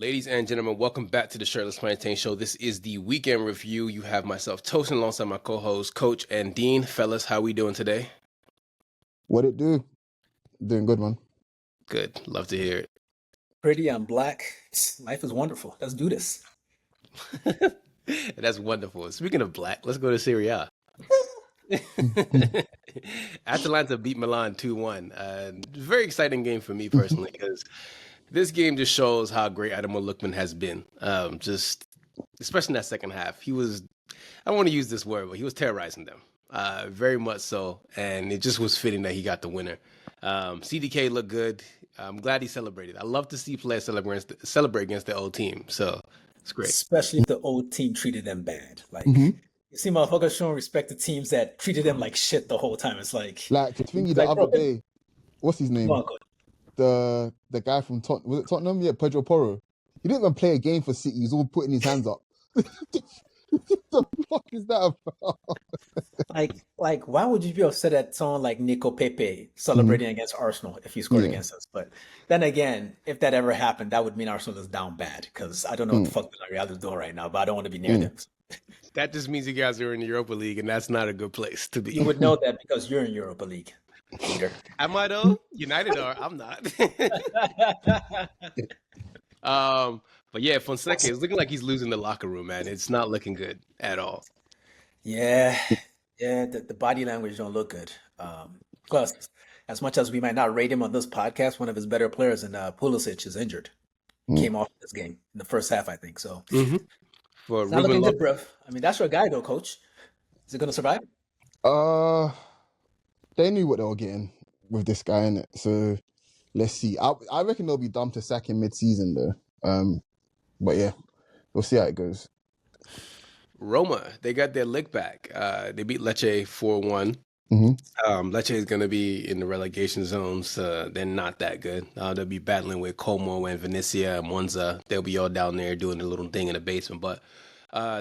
Ladies and gentlemen, welcome back to the Shirtless Plantain Show. This is the weekend review. You have myself, Tosin, alongside my co-host, Coach and Dean. Fellas, how we doing today? What it do? Doing good, man. Good. Love to hear it. Pretty, I'm black. Life is wonderful. Let's do this. That's wonderful. Speaking of black, let's go to Serie A. Atalanta beat Milan 2-1. Very exciting game for me personally because this game just shows how great Adam Lookman has been. Just especially in that second half. He was, I don't want to use this word, but he was terrorizing them. Very much so. And it just was fitting that he got the winner. CDK looked good. I'm glad he celebrated. I love to see players celebrate against the old team. So it's great. Especially if the old team treated them bad. Like, you see motherfuckers showing respect to teams that treated them like shit the whole time. It's like the thingy the other day. What's his name? The guy from Tottenham. Was it Tottenham? Yeah, Pedro Porro. He didn't even play a game for City. He's all putting his hands up. What the fuck is that about? Like, why would you be upset at someone like Nico Pepe celebrating against Arsenal if he scored against us? But then again, if that ever happened, that would mean Arsenal is down bad because I don't know what the fuck Villarreal is doing right now, but I don't want to be near them. That just means you guys are in the Europa League, and that's not a good place to be. You would know that because you're in Europa League. Peter. Am I though? United are. I'm not. But yeah, Fonseca is looking like he's losing the locker room, man. It's not looking good at all. Yeah, the body language don't look good. Plus, as much as we might not rate him on this podcast, one of his better players in Pulisic is injured. Came off this game in the first half, I think. So For it's not looking good, bruv. I mean, that's your guy, though, Coach. Is it going to survive? They knew what they were getting with this guy, innit? So let's see. I reckon they'll be dumb to sack him mid-season, though. But yeah, we'll see how it goes. Roma, they got their lick back. They beat Lecce 4-1. Lecce is going to be in the relegation zones. They're not that good. They'll be battling with Como and Venezia and Monza. They'll be all down there doing their little thing in the basement. But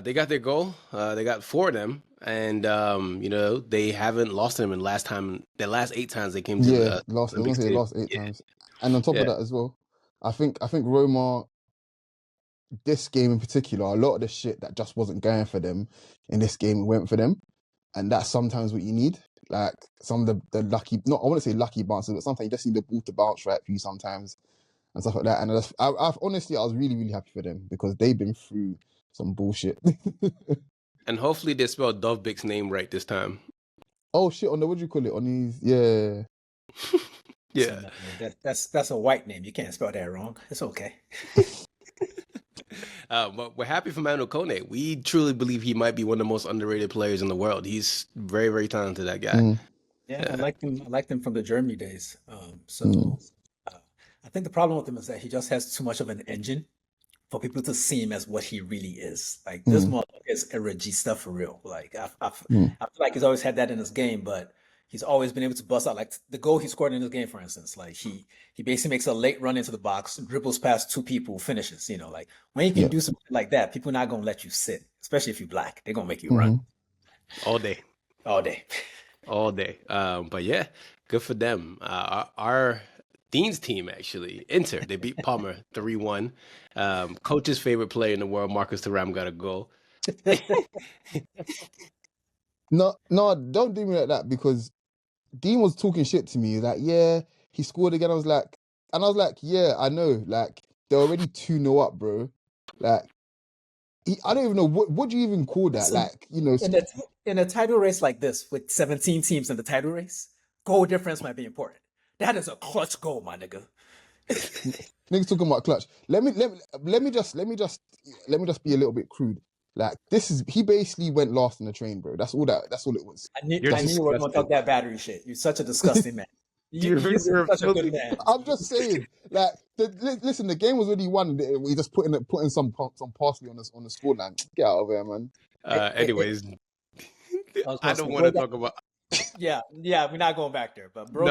they got their goal. They got 4 of them. And, they haven't lost them in the last 8 times they came to the lost 8 times. And on top of that as well, I think Roma, this game in particular, a lot of the shit that just wasn't going for them in this game went for them. And that's sometimes what you need. Like some of the lucky, I wouldn't say lucky bounces, but sometimes you just need the ball to bounce right for you sometimes and stuff like that. And I've honestly, I was really, really happy for them because they've been through some bullshit. And hopefully they spelled Dovbik's name right this time. Oh shit, on the, what do you call it? On his, yeah. Yeah. That's a white name. You can't spell that wrong. It's okay. But we're happy for Manu Kone. We truly believe he might be one of the most underrated players in the world. He's very, very talented, that guy. Yeah, I liked him from the Germany days. I think the problem with him is that he just has too much of an engine for people to see him as what he really is. Like this motherfucker is a regista for real. Like I feel like he's always had that in his game, but he's always been able to bust out. Like the goal he scored in this game, for instance, like he basically makes a late run into the box, dribbles past 2 people, finishes. Like when you can do something like that, people are not gonna let you sit, especially if you're black. They're gonna make you run all day. But yeah, good for them. Our Dean's team, actually, Inter, they beat Palmer 3-1. Coach's favorite player in the world, Marcus Thuram, got a goal. No, don't do me like that because Dean was talking shit to me. Like, yeah, he scored again. I was like, yeah, I know. Like, they're already 2-0 up, bro. Like, I don't even know what do you even call that? So, like, in a title race like this with 17 teams in the title race, goal difference might be important. That is a clutch goal, my nigga. Niggas talking about clutch. Let me just be a little bit crude. Like he basically went last in the train, bro. That's all it was. I knew you were gonna talk that battery shit. You're such a disgusting man. You're such a good man. I'm just saying, like, listen, the game was already won. We just putting some parsley on the scoreline. Get out of here, man. Anyways, I don't want to talk about. Yeah, we're not going back there. But bro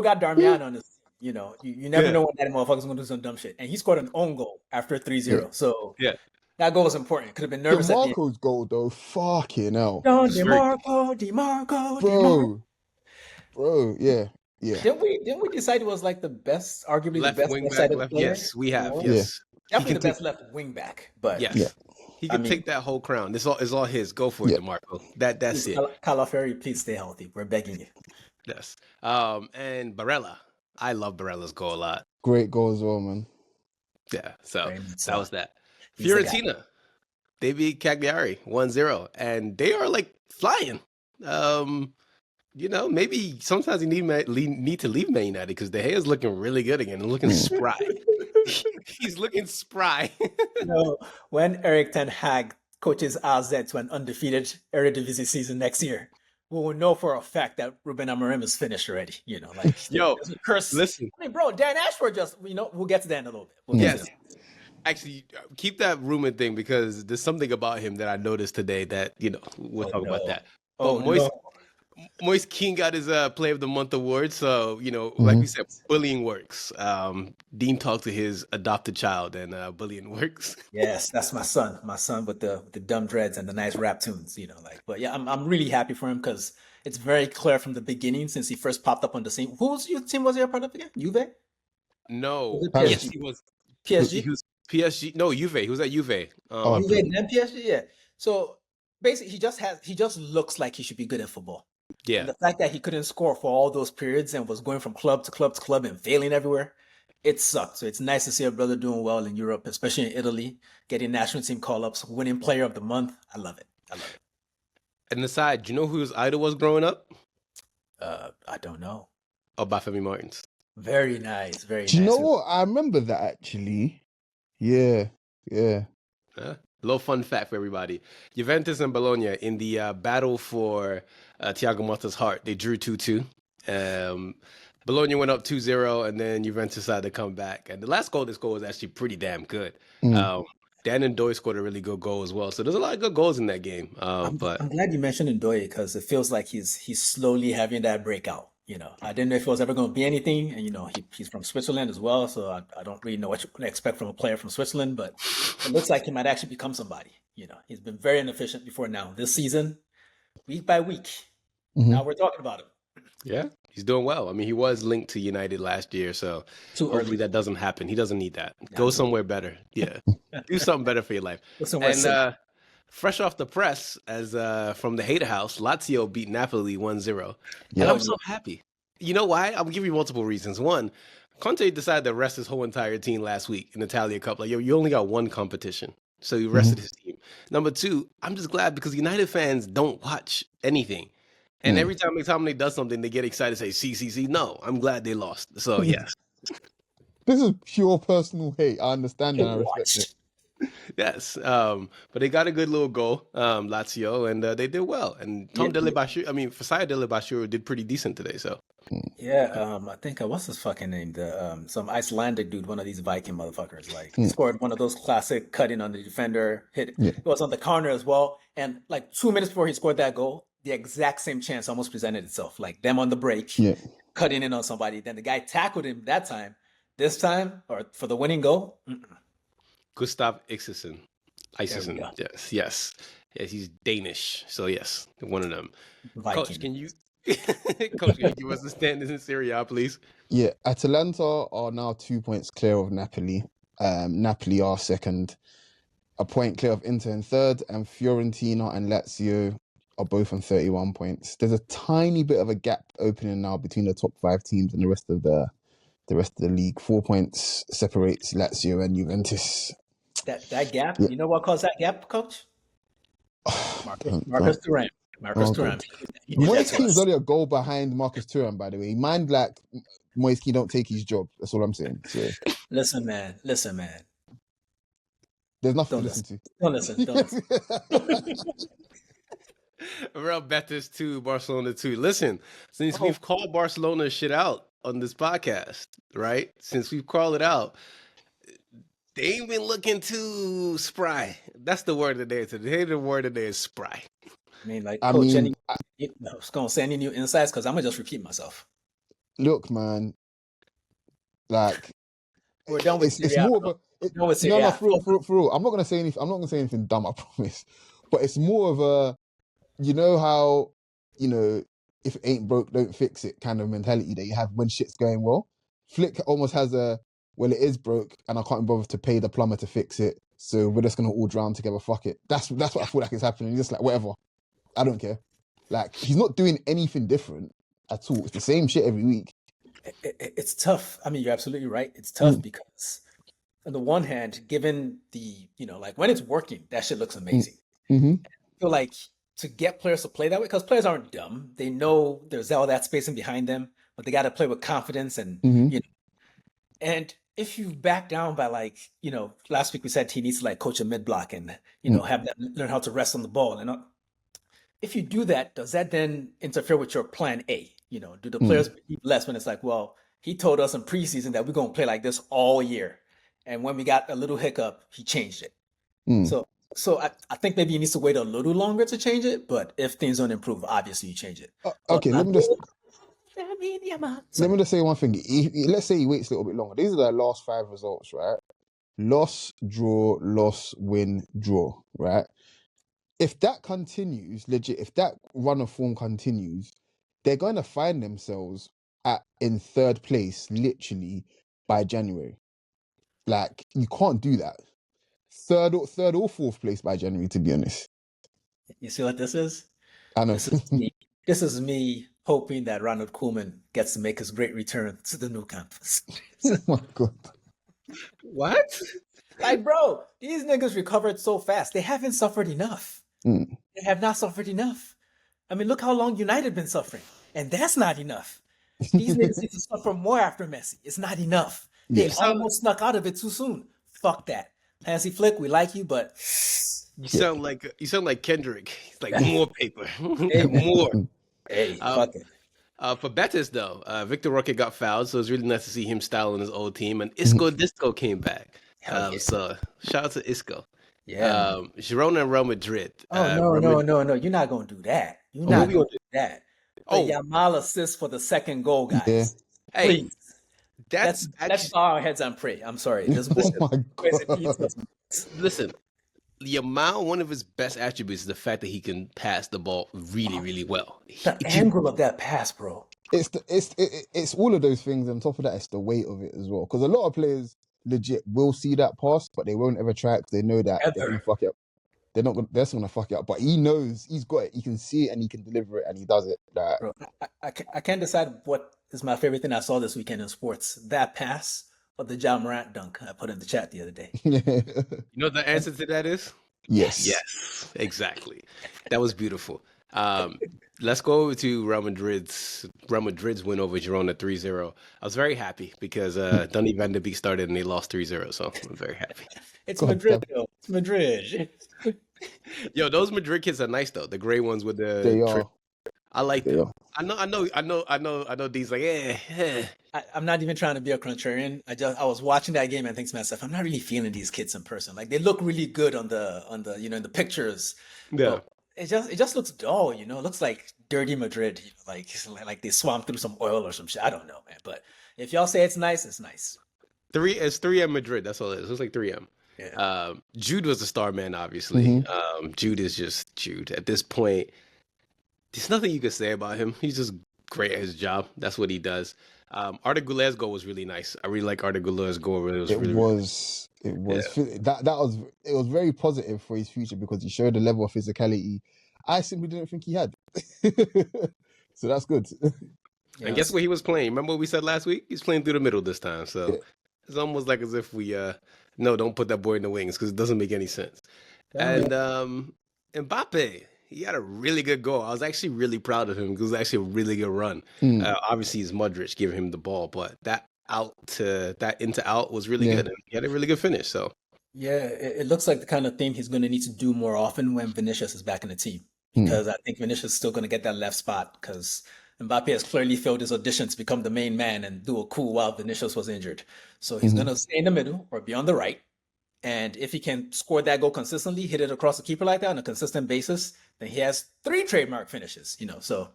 got Darmian on his. You never know when that motherfucker's gonna do some dumb shit, and he scored an own goal after 3-0. So that goal was important. Could have been nervous. DeMarco's goal though, fucking hell. DeMarco. Bro, yeah. Didn't we decide it was like the best, arguably left the best wing side back, of the player? Yes, we have. Yes. Definitely the best left wing back, but yes, he can take that whole crown. It's all his. Go for it, DeMarco. That's it. Calaferi, please stay healthy. We're begging you. Yes. And Barella. I love Barella's goal a lot. Great goal as well, man. Yeah, so that was that. He's the Fiorentina, they beat Cagliari 1-0, and they are like flying. Maybe sometimes you need to leave Man United because De Gea is looking really good again and looking spry. He's looking spry. When Erik ten Hag coaches AZ to an undefeated Eredivisie season next year, we will know for a fact that Ruben Amorim is finished already. Curse. Listen. I mean, bro, Dan Ashford we'll get to that in a little bit. Yes. Actually, keep that rumor thing because there's something about him that I noticed today that, we'll talk about that. Moise Kean got his Player of the Month award. So, like we said, bullying works. Dean talked to his adopted child and bullying works. Yes, that's my son. My son with the dumb dreads and the nice rap tunes, But yeah, I'm really happy for him because it's very clear from the beginning since he first popped up on the scene. Whose team was he a part of again? Juve? No. Yes, he was PSG? He was PSG. No, Juve. He was at Juve. Juve and then PSG, yeah. So basically he just looks like he should be good at football. Yeah. And the fact that he couldn't score for all those periods and was going from club to club to club and failing everywhere, it sucked. So it's nice to see a brother doing well in Europe, especially in Italy, getting national team call-ups, winning Player of the Month. I love it. And aside, do you know who his idol was growing up? I don't know. Obafemi Martins. Very nice. Very nice. Do you know what? I remember that actually. Yeah. Little fun fact for everybody. Juventus and Bologna in the battle for Thiago Motta's heart, they drew 2-2. Bologna went up 2-0, and then Juventus decided to come back. And the last goal they scored was actually pretty damn good. Dan Ndoye scored a really good goal as well. So there's a lot of good goals in that game. I'm glad you mentioned Ndoye because it feels like he's slowly having that breakout. I didn't know if it was ever going to be anything. And, he's from Switzerland as well. So I don't really know what you can expect from a player from Switzerland. But it looks like he might actually become somebody. He's been very inefficient before now. This season, week by week, now we're talking about him. Yeah, he's doing well. I mean, he was linked to United last year. So hopefully that doesn't happen. He doesn't need that. Go somewhere better. Yeah. Do something better for your life. And fresh off the press, as from the Hater House, Lazio beat Napoli 1-0. And I'm so happy. You know why? I'll give you multiple reasons. One, Conte decided to rest his whole entire team last week in the Italia Cup. Like, you only got one competition. So he rested his team. Number two, I'm just glad because United fans don't watch anything. And every time McTominay does something, they get excited and say, see. No, I'm glad they lost. So, yes. This is pure personal hate. I understand and I respect it. Yes, but they got a good little goal, Lazio, and they did well. And Fasaya Delebashiru did pretty decent today. So I think what's his fucking name? Some Icelandic dude, one of these Viking motherfuckers. Like he scored one of those classic cutting on the defender, hit. It was on the corner as well. And like 2 minutes before he scored that goal, the exact same chance almost presented itself. Like them on the break, cutting in on somebody. Then the guy tackled him that time. This time, or for the winning goal. Gustav Isaksen. Yes, he's Danish. So yes, one of them. Viking. Coach, can you give us the standings in Serie A, please? Yeah, Atalanta are now 2 points clear of Napoli. Napoli are second, a point clear of Inter in third, and Fiorentina and Lazio are both on 31 points. There's a tiny bit of a gap opening now between the top 5 teams and the rest of the league. 4 points separates Lazio and Juventus. That gap, you know what caused that gap, Coach? Marcus Thuram. Moise Kean is only a goal behind Marcus Thuram, by the way. Mind like Moise Kean don't take his job. That's all I'm saying. So. Listen, man. There's nothing to listen to. Don't listen. Real Betis 2, Barcelona 2. Listen, since we've called Barcelona shit out on this podcast, right? Since we've called it out, they ain't been looking too spry. That's the word of the day. Today, the word of the day is spry. I was going to say any new insights because I'm going to just repeat myself. Look, man. Like, we're done with it's more of a... No, for real. I'm not going to say anything. I'm not going to say anything dumb, I promise. But it's more of a, how, if it ain't broke, don't fix it kind of mentality that you have when shit's going well. Flick almost has well, it is broke, and I can't bother to pay the plumber to fix it. So we're just gonna all drown together. Fuck it. That's what I feel like is happening. He's just like, whatever. I don't care. Like, he's not doing anything different at all. It's the same shit every week. It's tough. I mean, you're absolutely right. It's tough because on the one hand, given the, like when it's working, that shit looks amazing. Mm-hmm. I feel like to get players to play that way, because players aren't dumb. They know there's all that spacing behind them, but they got to play with confidence and, and if you back down by last week we said he needs to coach a mid block and, have that, learn how to rest on the ball. And if you do that, does that then interfere with your plan A? Do the players believe less when it's like, well, he told us in preseason that we're going to play like this all year. And when we got a little hiccup, he changed it. So I think maybe he needs to wait a little longer to change it. But if things don't improve, obviously you change it. Okay, let me just say one thing. Let's say he waits a little bit longer. These are the last 5 results, right? Loss, draw, loss, win, draw, right? If that continues, legit, if that run of form continues, they're going to find themselves in 3rd place, literally, by January. Like, you can't do that. Third or 4th place by January, to be honest. You see what this is? I know. This is me hoping that Ronald Koeman gets to make his great return to the new campus. Oh my God. What? Like, bro, these niggas recovered so fast. They haven't suffered enough. They have not suffered enough. I mean, look how long United been suffering. And that's not enough. These niggas need to suffer more after Messi. It's not enough. They almost snuck out of it too soon. Fuck that. Hansi Flick, we like you, but you sound like Kendrick. He's like, more paper. More. Hey, fuck it. For Betis, though, Victor Roque got fouled, so it's really nice to see him styling his old team. And Isco Disco came back. So shout out to Isco. Yeah. Girona and Real Madrid. No. You're not going to do that. You're not going to do that. Yamal assist for the 2nd goal, guys. Yeah. Hey, please. Let's bow our heads and pray. I'm sorry. Oh my God. Listen, Yamal, one of his best attributes is the fact that he can pass the ball really, really well. The angle of that pass, bro. It's all of those things. On top of that, it's the weight of it as well. Because a lot of players legit will see that pass, but they won't ever try it because they know that they're gonna fuck it up. They're just gonna fuck it up. But he knows, he's got it. He can see it and he can deliver it, and he does it. Bro, I can't decide what is my favorite thing I saw this weekend in sports: that pass or the Ja Morant dunk I put in the chat the other day. You know what the answer to that is? Yes, exactly. That was beautiful. Let's go over to Real Madrid's win over Girona 3-0. I was very happy because Donny van de Beek started and they lost 3-0, so I'm very happy. It's Madrid, though. It's Madrid. Yo, those Madrid kids are nice though. The gray ones with the They are. I like them. I know. These like, yeah. I'm not even trying to be a contrarian. I was watching that game and thinking to myself, I'm not really feeling these kids in person. Like, they look really good on the in the pictures. Yeah. It just looks dull, It looks like dirty Madrid, like they swam through some oil or some shit. I don't know, man. But if y'all say it's nice, it's nice. It's 3M Madrid. That's all it is. It looks like 3M. Yeah. Jude was the star man, obviously. Jude is just Jude. At this point, there's nothing you can say about him. He's just great at his job. That's what he does. Arda Güler's goal was really nice. I really like Arda Güler's goal. It was very positive for his future because he showed a level of physicality I simply didn't think he had. So that's good. And guess what he was playing? Remember what we said last week? He's playing through the middle this time. So it's almost like as if we no, don't put that boy in the wings because it doesn't make any sense. And Mbappe, he had a really good goal. I was actually really proud of him because it was actually a really good run. Obviously, it's Modric giving him the ball, but that into out was really good. And he had a really good finish. So yeah, it looks like the kind of thing he's going to need to do more often when Vinicius is back in the team, because I think Vinicius is still going to get that left spot because Mbappe has clearly failed his audition to become the main man and do a coup while Vinicius was injured. So he's going to stay in the middle or be on the right. And if he can score that goal consistently, hit it across the keeper like that on a consistent basis, then he has 3 trademark finishes, So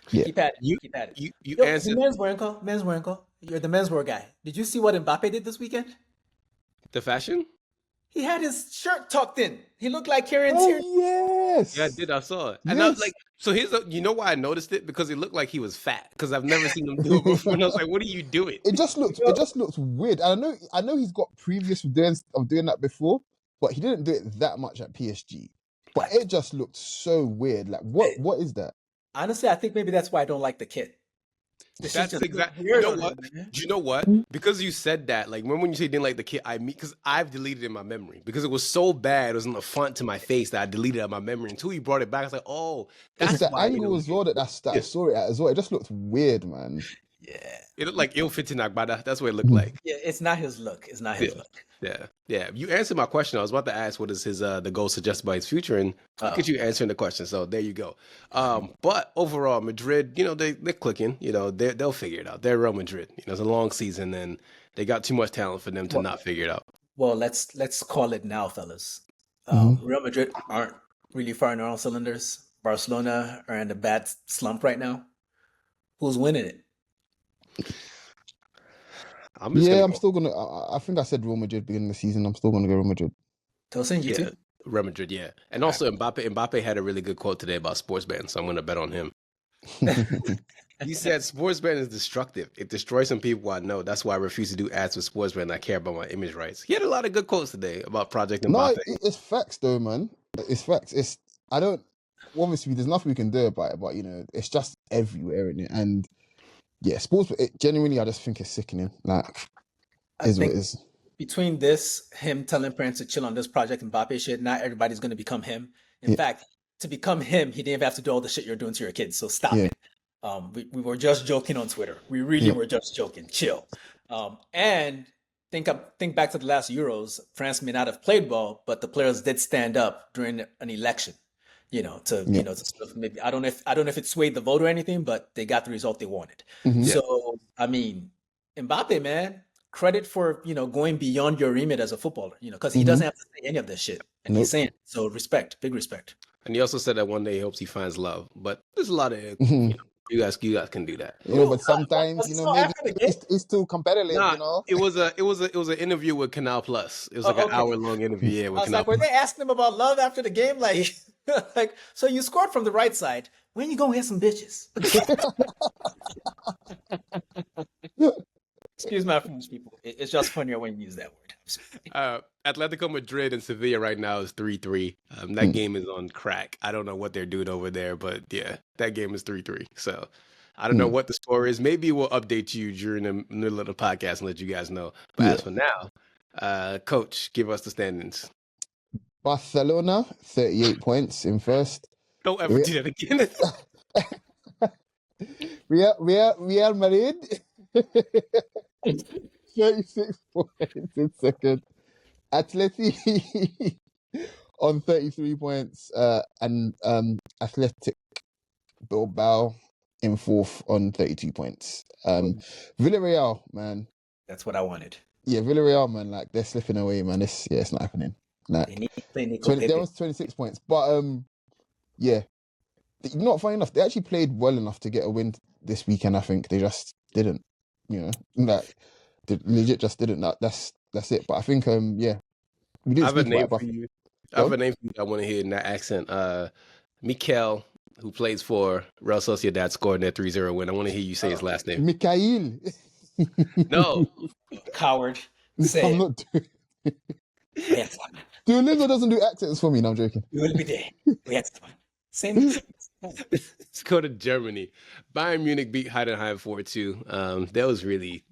keep at it. Keep at it. You answered. Menswear. You're the menswear guy. Did you see what Mbappe did this weekend? The fashion? He had his shirt tucked in. He looked like Kieran Oh Tierney. yes. Yeah, I did. I saw it, and I was like, so you know why I noticed it? Because it looked like he was fat. Because I've never seen him do it before, and I was like, what are you doing? It just looks weird. And I know he's got previous of doing that before, but he didn't do it that much at PSG. But it just looked so weird. Like what is that? Honestly, I think maybe that's why I don't like the kit. That's exactly. You know what? Do you know what? Because you said that, like, when you say you didn't like the kid, because I've deleted it in my memory because it was so bad. It was an affront to my face that I deleted it out of my memory. Until you brought it back, I was like, oh, that's it's the why angle as well that I saw it at as well. It just looked weird, man. Yeah, it looked like ill fitting Agbada. That's what it looked like. Yeah, it's not his look. It's not his look. Yeah. You answered my question. I was about to ask what is his the goal suggested by his future, and look at you answering the question. So there you go. But overall, Madrid, they're clicking. They'll figure it out. They're Real Madrid. It's a long season, and they got too much talent for them to not figure it out. Well, let's call it now, fellas. Real Madrid aren't really firing their own cylinders. Barcelona are in a bad slump right now. Who's winning it? I'm still gonna. I think I said Real Madrid beginning of the season. I'm still gonna go Real Madrid. Tosin, you too? Real Madrid, yeah. And also Mbappe had a really good quote today about sports betting, so I'm gonna bet on him. He said sports betting is destructive. It destroys some people I know. That's why I refuse to do ads with sports betting. I care about my image rights. He had a lot of good quotes today about Project Mbappe. No, it's facts though, man. It's facts. Obviously there's nothing we can do about it, but it's just everywhere in it. And yeah, sports. Genuinely, I just think it's sickening. Like, is what it is. Between this, him telling parents to chill on this Project Mbappe shit, not everybody's going to become him. In fact, to become him, he didn't even have to do all the shit you're doing to your kids. So stop it. We were just joking on Twitter. We really were just joking. Chill. And think back to the last Euros. France may not have played well, but the players did stand up during an election. To sort of maybe I don't know if it swayed the vote or anything, but they got the result they wanted. So I mean, Mbappe, man, credit for going beyond your remit as a footballer, because he doesn't have to say any of this shit, and he's saying it. So respect, big respect. And he also said that one day he hopes he finds love, but there's a lot of you guys can do that. But sometimes maybe it's too competitive. It was an interview with Canal Plus. It was like an hour-long interview. Yeah, with Canal were they asking him about love after the game? Like, so you scored from the right side. When you gonna get some bitches? Excuse my French people. It's just funnier when you use that word. Atletico Madrid and Sevilla right now is 3-3. That game is on crack. I don't know what they're doing over there, but yeah, that game is 3-3. So I don't know what the score is. Maybe we'll update you during the middle of the podcast and let you guys know. But as for now, Coach, give us the standings. Barcelona, 38 points in first. Don't ever do that again. Real Madrid, 36 points in second. Atleti on 33 points, and Athletic Bilbao in fourth on 32 points. Villarreal, man. That's what I wanted. Yeah, Villarreal, man, like they're slipping away, man. It's not happening. Like, there was 26 points, but yeah, not funny enough. They actually played well enough to get a win this weekend. I think they just didn't. Like they legit just didn't. That's it. But I think yeah, we didn't. I have a name for you. I have a name for you. I want to hear in that accent. Mikel, who plays for Real Sociedad, scored that 3-0 win. I want to hear you say his last name. Mikhail. No, coward. Say I'm not doing. Yes. Duolingo doesn't do accents for me. No, I'm joking. You will be there. Yes. Same. Let's go to Germany. Bayern Munich beat Heidenheim 4-2. That was really,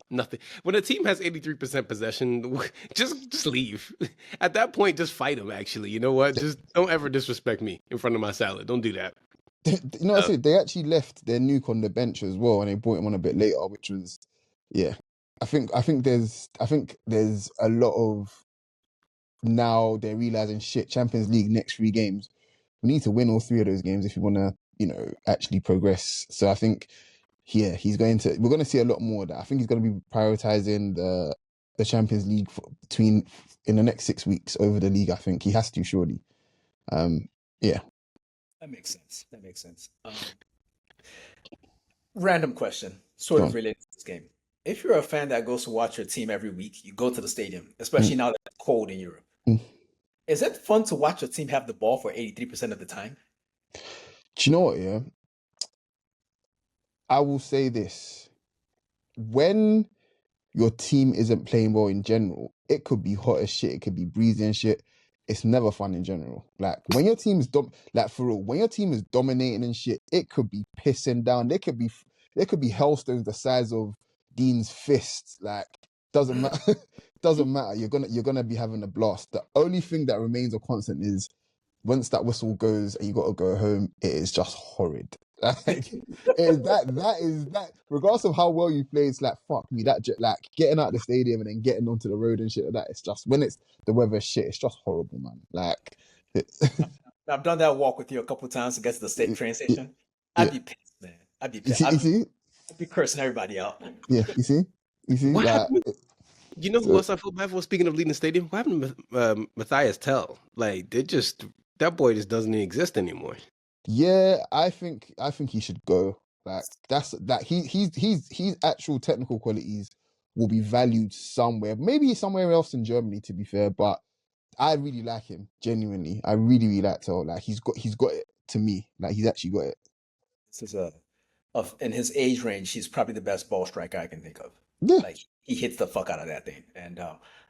nothing. When a team has 83% possession, just leave. At that point, just fight them, actually. You know what? Just don't ever disrespect me in front of my salad. Don't do that. That's it. They actually left their nuke on the bench as well, and they brought him on a bit later, which was, yeah. I think there's a lot of, now they're realizing Champions League next 3 games. We need to win all 3 of those games if we want to, actually progress. So I think, yeah, we're going to see a lot more of that. I think he's going to be prioritizing the Champions League in the next 6 weeks over the league. I think he has to, surely. Yeah. That makes sense. Random question, sort of related to this game. If you're a fan that goes to watch your team every week, you go to the stadium, especially now that it's cold in Europe. Mm. Is it fun to watch your team have the ball for 83% of the time? Do you know what? Yeah, I will say this: when your team isn't playing well in general, it could be hot as shit, it could be breezy and shit. It's never fun in general. Like when your team is like for real, when your team is dominating and shit, it could be pissing down. There could be hailstones the size of Dean's fist. Like doesn't matter. Doesn't matter. You're gonna be having a blast. The only thing that remains a constant is once that whistle goes and you got to go home, it is just horrid. Like that regardless of how well you play, it's like fuck me, like getting out the stadium and then getting onto the road and shit like that. It's just when it's the weather shit, it's just horrible, man. Like I've done that walk with you a couple times to get to the state train station. I'd yeah. be pissed, man. I'd be You pissed. see, you see, I'd be cursing everybody out. yeah, you see, What like happened? You know who so, else I feel bad for? Speaking of leading the stadium, what happened to Matthias Tell? Like that boy just doesn't exist anymore. yeah, I think he should go. Like that's that he's actual technical qualities will be valued somewhere, maybe somewhere else in Germany, to be fair, but I really like him, genuinely. I really, really like Tell. Like he's got it to me. Like he's actually got it. This is in his age range, he's probably the best ball striker I can think of. Yeah. Like he hits the fuck out of that thing, and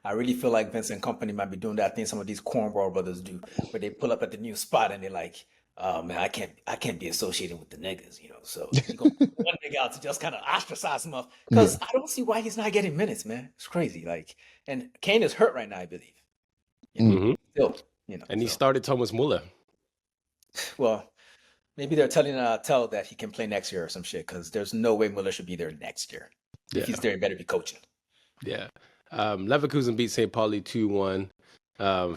I really feel like Vincent Company might be doing that thing some of these cornball brothers do, where they pull up at the new spot and they're like, "Oh man, I can't be associated with the niggas," you know. So you go one nigga out to just kind of ostracize him off because I don't see why he's not getting minutes, man. It's crazy. Like, and Kane is hurt right now, I believe. You know, still, you know, And he started Thomas Muller. well, maybe they're telling Tell that he can play next year or some shit because there's no way Muller should be there next year. Yeah. If he's there, he better be coaching. Yeah. Leverkusen beat St. Pauli 2-1.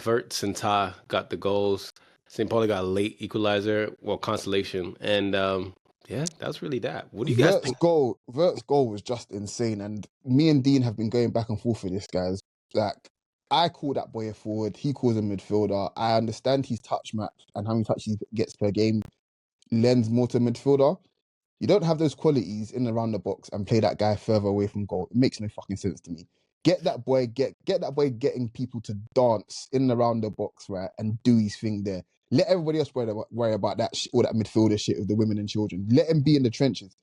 Wirtz and Ta got the goals. St. Pauli got a late equalizer, consolation. And yeah, that's really that. What do you guys think? Wirt's goal was just insane. And me and Dean have been going back and forth with this, guys. Like, I call that boy a forward. He calls him midfielder. I understand his touch match and how many touches he gets per game lends more to midfielder. You don't have those qualities in and around the box and play that guy further away from goal. It makes no fucking sense to me. Get that boy getting people to dance in and around the box, right, and do his thing there. Let everybody else worry about that all that midfielder shit with the women and children. Let him be in the trenches.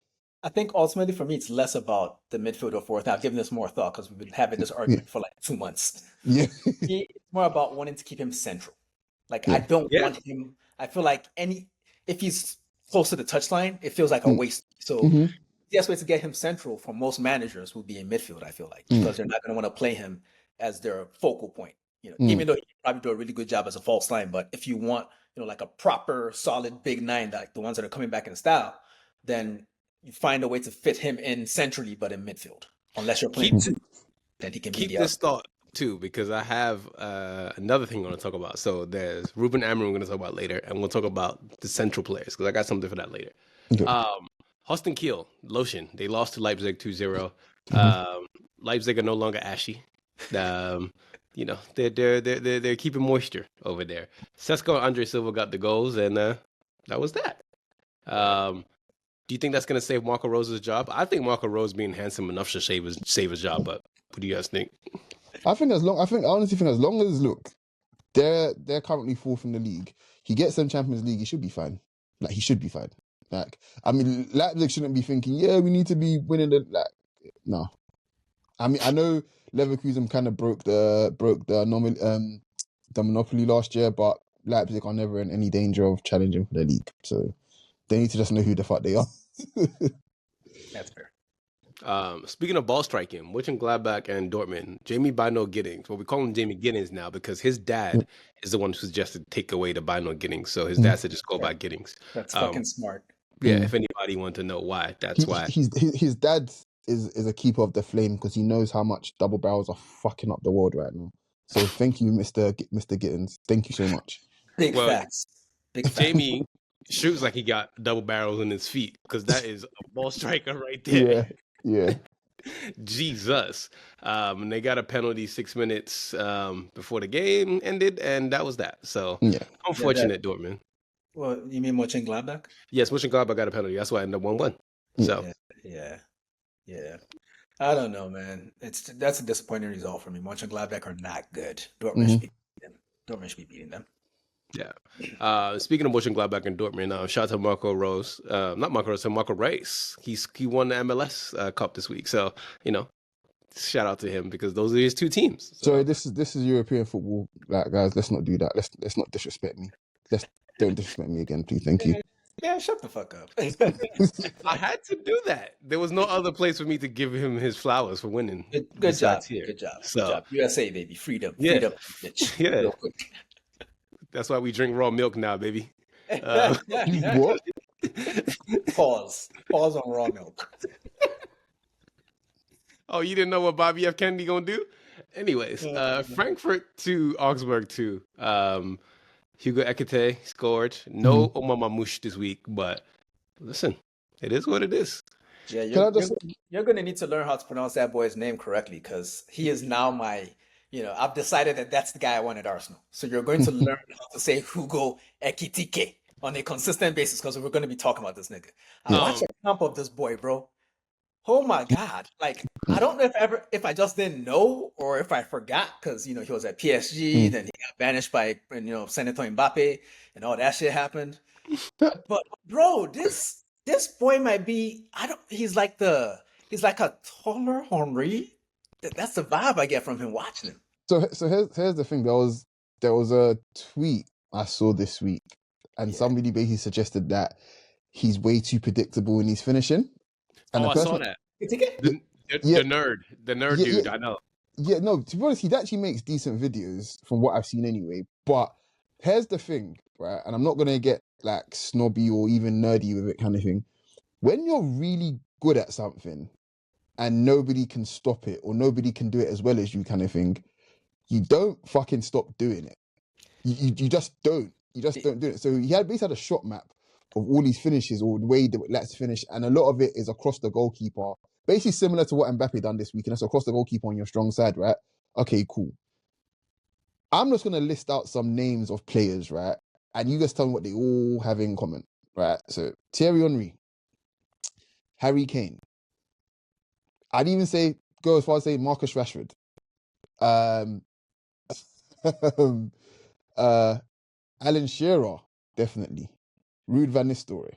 I think ultimately for me, it's less about the midfielder forward. Now, I've given this more thought because we've been having this argument for like 2 months. Yeah. It's more about wanting to keep him central. Like, I don't want him. I feel like if he's close to the touchline, it feels like a waste. So the best way to get him central for most managers would be in midfield, I feel like, because they're not going to want to play him as their focal point. You know, even though he probably do a really good job as a false nine, but if you want, you know, like a proper solid big nine, like the ones that are coming back in style, then you find a way to fit him in centrally, but in midfield. Unless you're playing two, then he can be Keep this thought too, because I have another thing I want to talk about. So there's Ruben Amorim we're going to talk about later, and we'll talk about the central players because I got something for that later. Okay. Holstein Kiel, Lotion, they lost to Leipzig 2-0. Leipzig are no longer ashy. You know, they're keeping moisture over there. Sesko and Andre Silva got the goals, and that was that. Do you think that's going to save Marco Rose's job? I think Marco Rose being handsome enough should save his job. But what do you guys think? I honestly think as long as look, they're currently fourth in the league. He gets them Champions League, he should be fine. Like he should be fine. Like I mean, Leipzig shouldn't be thinking, yeah, we need to be winning the no. I mean, I know Leverkusen kind of broke the monopoly last year, but Leipzig are never in any danger of challenging for the league. So they need to just know who the fuck they are. That's fair. Speaking of ball striking, Mönchengladbach and Dortmund, Jamie Bino Giddings. Well, we call him Jamie Giddings now because his dad is the one who suggested take away the Bino Giddings. So his dad said just go by Giddings. That's fucking smart. Yeah, if anybody wanted to know why, that's why. His dad is a keeper of the flame because he knows how much double barrels are fucking up the world right now. So thank you, Mr. Giddens. Thank you so much. Big facts. Jamie shoots like he got double barrels in his feet because that is a ball striker right there. Yeah. Jesus. And they got a penalty 6 minutes before the game ended, and that was that. So unfortunate, Dortmund. Well, you mean Mönchengladbach? Yes, Mönchengladbach got a penalty. That's why I ended up 1-1. So yeah. I don't know, man. That's a disappointing result for me. Mönchengladbach are not good. Dortmund should be them. Dortmund should be beating them. Yeah. Speaking of Mönchengladbach and Dortmund, shout out to Marco Rose. Not Marco Rose, Marco Reis. He won the MLS Cup this week. So, shout out to him because those are his two teams. So this is European football, like guys. Let's not do that. Let's not disrespect me. Don't disrespect me again, please. Thank you. Yeah, shut the fuck up. I had to do that. There was no other place for me to give him his flowers for winning. Good job. Here. Good job. So, good job. USA, baby. Freedom. Yeah. Freedom. Bitch. Yeah. Real quick. That's why we drink raw milk now, baby. What? Pause on raw milk. Oh, you didn't know what Bobby F. Kennedy gonna do? Anyways, Frankfurt 2, Augsburg 2. Hugo Ekitike scored. No Omar Mamouche this week, but listen, it is what it is. Yeah, you're going to need to learn how to pronounce that boy's name correctly because he is now my, I've decided that that's the guy I want at Arsenal. So you're going to learn how to say Hugo Ekitike on a consistent basis because we're going to be talking about this nigga. I watched a camp of this boy, bro. Oh my God. Like, I don't know if I just didn't know or if I forgot because, he was at PSG, then he got banished by, Senator Mbappe and all that shit happened. But bro, this boy might be, he's like a taller Henry. That's the vibe I get from him watching him. So here's the thing. There was a tweet I saw this week and somebody basically suggested that he's way too predictable in his finishing. And I saw that. The nerd dude, I know. Yeah, no, to be honest, he actually makes decent videos from what I've seen anyway. But here's the thing, right? And I'm not going to get like snobby or even nerdy with it kind of thing. When you're really good at something and nobody can stop it or nobody can do it as well as you kind of thing, you don't fucking stop doing it. You just don't. You just don't do it. So he basically had a shot map of all these finishes or the way that it lets finish, and a lot of it is across the goalkeeper. Basically similar to what Mbappe done this week, and that's across the goalkeeper on your strong side, right? Okay, cool. I'm just going to list out some names of players, right? And you guys tell me what they all have in common, right? So Thierry Henry, Harry Kane. I'd even go as far as say Marcus Rashford. Alan Shearer, definitely. Ruud van Nistelrooy.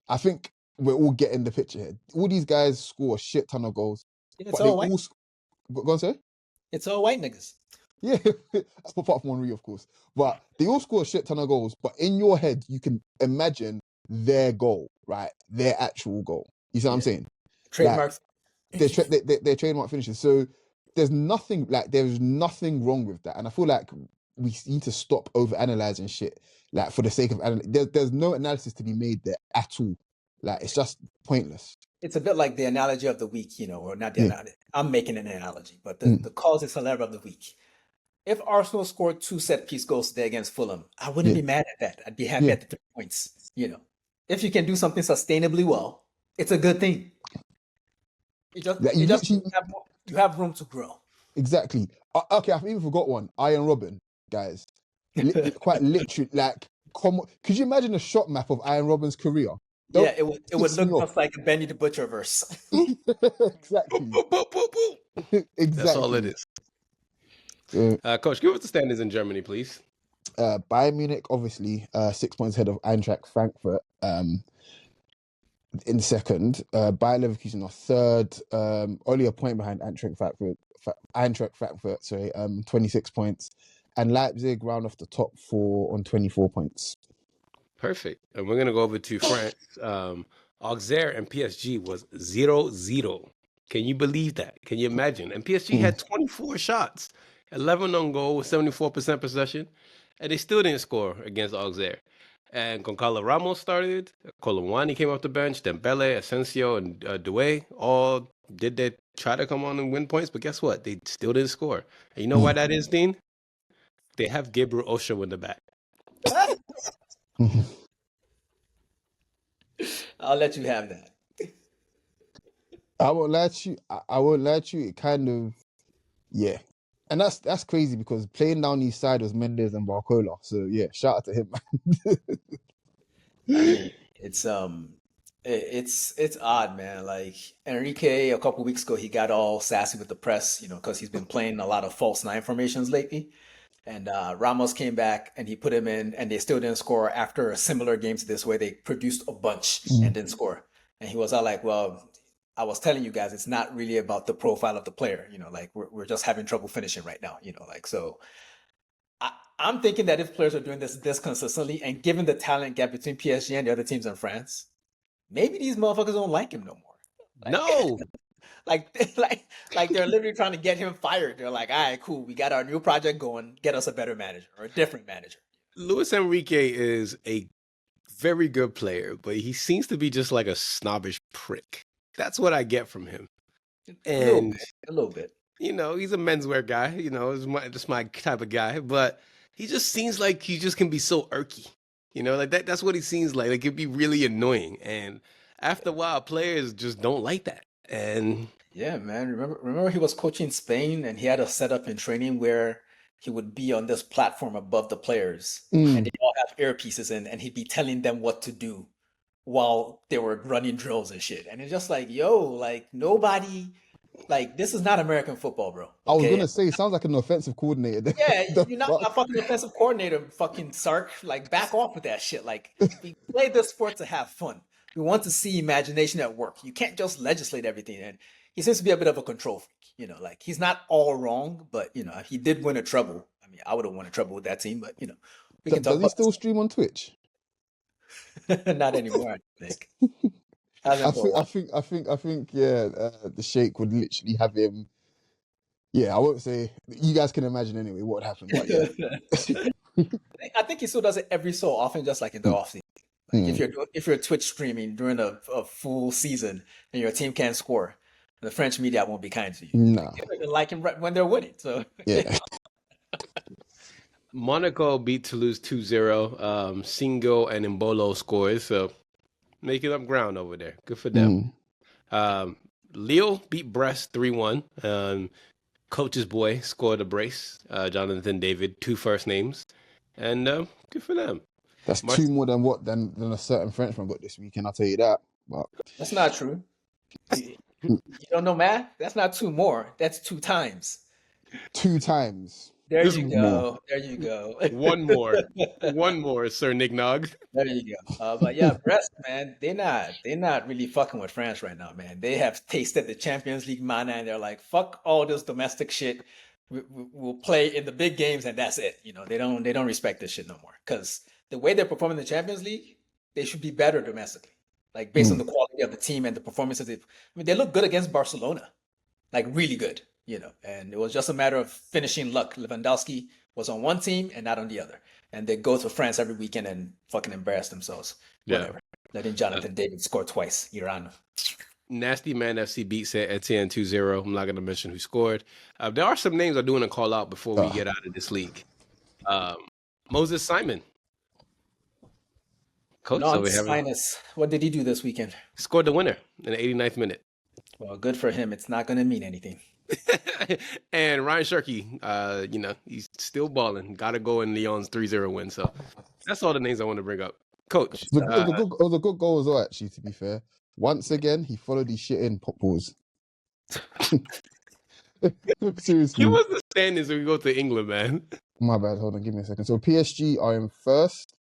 I think we're all getting the picture here. All these guys score a shit ton of goals. It's all white. Go on, say? It's all white niggas. Yeah, apart from Henry, of course. But they all score a shit ton of goals. But in your head, you can imagine their goal, right? Their actual goal. You see what I'm saying? Trademarks. Like, they're trademark finishes. So there's nothing wrong with that. And I feel like we need to stop over analyzing shit. Like for the sake of there's no analysis to be made there at all. Like it's just pointless. It's a bit like the analogy of the week, or not the analogy. I'm making an analogy, but the cause is celebre of the week. If Arsenal scored 2 set-piece goals today against Fulham, I wouldn't be mad at that. I'd be happy at the 3 points. If you can do something sustainably well, it's a good thing. You have room to grow. Exactly. Okay, I've even forgot one. Iron Robin, guys. Quite literally, like, could you imagine a shot map of Iron Robin's career? It would look just like a Benny the Butcher verse. Exactly. Exactly. That's all it is. Coach, give us the standings in Germany, please. Bayern Munich, obviously, 6 points ahead of Eintracht Frankfurt in second. Bayer Leverkusen are third, only a point behind Eintracht Frankfurt, 26 points. And Leipzig round off the top 4 on 24 points. Perfect. And we're going to go over to France. Auxerre and PSG was 0-0. Can you believe that? Can you imagine? And PSG had 24 shots, 11 on goal with 74% possession, and they still didn't score against Auxerre. And Goncalo Ramos started, Colomwani came off the bench, Dembele, Asensio, and Doué all did they try to come on and win points, but guess what? They still didn't score. And you know why that is, Dean? They have Gabriel Osho in the back. I'll let you have that. I won't lie to you. It kind of, yeah. And that's crazy because playing down each side was Mendes and Barcola. So yeah, shout out to him, man. It's odd, man. Like Enrique, a couple weeks ago, he got all sassy with the press, because he's been playing a lot of false 9 formations lately. And Ramos came back and he put him in, and they still didn't score after a similar game to this, where they produced a bunch and didn't score. And he was all like, "Well, I was telling you guys, it's not really about the profile of the player. Like we're just having trouble finishing right now. Like so." I'm thinking that if players are doing this consistently, and given the talent gap between PSG and the other teams in France, maybe these motherfuckers don't like him no more. No, like they're literally trying to get him fired. They're like, all right, cool, we got our new project going. Get us a better manager or a different manager. Luis Enrique is a very good player, but he seems to be just like a snobbish prick. That's what I get from him. And a little bit. He's a menswear guy. Just my type of guy. But he just seems like he just can be so irky. Like that's what he seems like. Like, it can be really annoying. And after a while, players just don't like that. And yeah, man. Remember he was coaching Spain, and he had a setup in training where he would be on this platform above the players, and they all have earpieces in, and he'd be telling them what to do while they were running drills and shit. And it's just like, yo, like nobody, like this is not American football, bro. Okay? I was gonna say, sounds like an offensive coordinator. Yeah, you're not a fucking offensive coordinator, fucking Sark. Like, back off with that shit. Like, we play this sport to have fun. We want to see imagination at work. You can't just legislate everything. And he seems to be a bit of a control freak. Like he's not all wrong, but he did win a treble. I mean, I would have won a treble with that team, but we can talk Does he still stream on Twitch? Not anymore, I think. I think, yeah, the Sheikh would literally have him. Yeah, I won't say. You guys can imagine anyway what happened. But yeah. I think he still does it every so often, just like in the offseason. Like if you're Twitch streaming during a full season and your team can't score, the French media won't be kind to you. No, they like him when they're winning. So yeah. Monaco beat Toulouse 2-0. Singo and Mbolo scores, so making up ground over there. Good for them. Lille beat Brest 3-1. Coach's boy scored a brace. Jonathan David, 2 first names, and good for them. That's 2 more than a certain Frenchman got this weekend. I'll tell you that. But that's not true. You don't know math? That's not 2 more. That's 2 times. 2 times. There you go. There you go. One more, Sir Nignog. There you go. But yeah, Brest, man, they're not really fucking with France right now, man. They have tasted the Champions League mana, and they're like, fuck all this domestic shit. We'll play in the big games, and that's it. They don't respect this shit no more. Because the way they're performing in the Champions League, they should be better domestically. Like, based on the quality of the team and the performances. They look good against Barcelona, like really good. And it was just a matter of finishing luck. Lewandowski was on one team and not on the other. And they go to France every weekend and fucking embarrass themselves. Whatever. Letting Jonathan David score twice. Iran. Nasty Man FC beat Saint Etienne 2-0. I'm not going to mention who scored. There are some names I do want to call out before we get out of this league. Moses Simon. Coach, what did he do this weekend? Scored the winner in the 89th minute. Well, good for him. It's not going to mean anything. And Ryan Shirky, he's still balling. Got to go in Lyon's 3-0 win. So that's all the names I want to bring up. Coach. It was a good goal as well, actually, to be fair. Once again, he followed his shit in. Pause. Seriously. Give us the standings when we go to England, man. My bad. Hold on. Give me a second. So PSG are in first.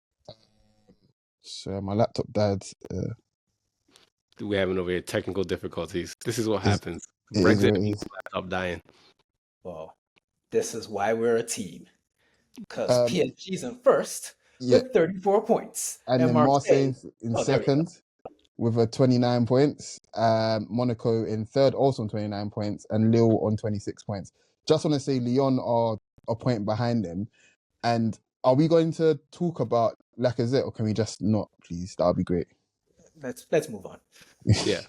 So my laptop died. We're having over here technical difficulties. This is what happens. Brexit means laptop dying. Well, this is why we're a team. Because PSG's in first with 34 points. And then Marseille in second with 29 points. Monaco in third, also on 29 points. And Lille on 26 points. Just want to say Lyon are a point behind them. And are we going to talk about Lacazette, or can we just not, please? That would be great. Let's move on. Yeah.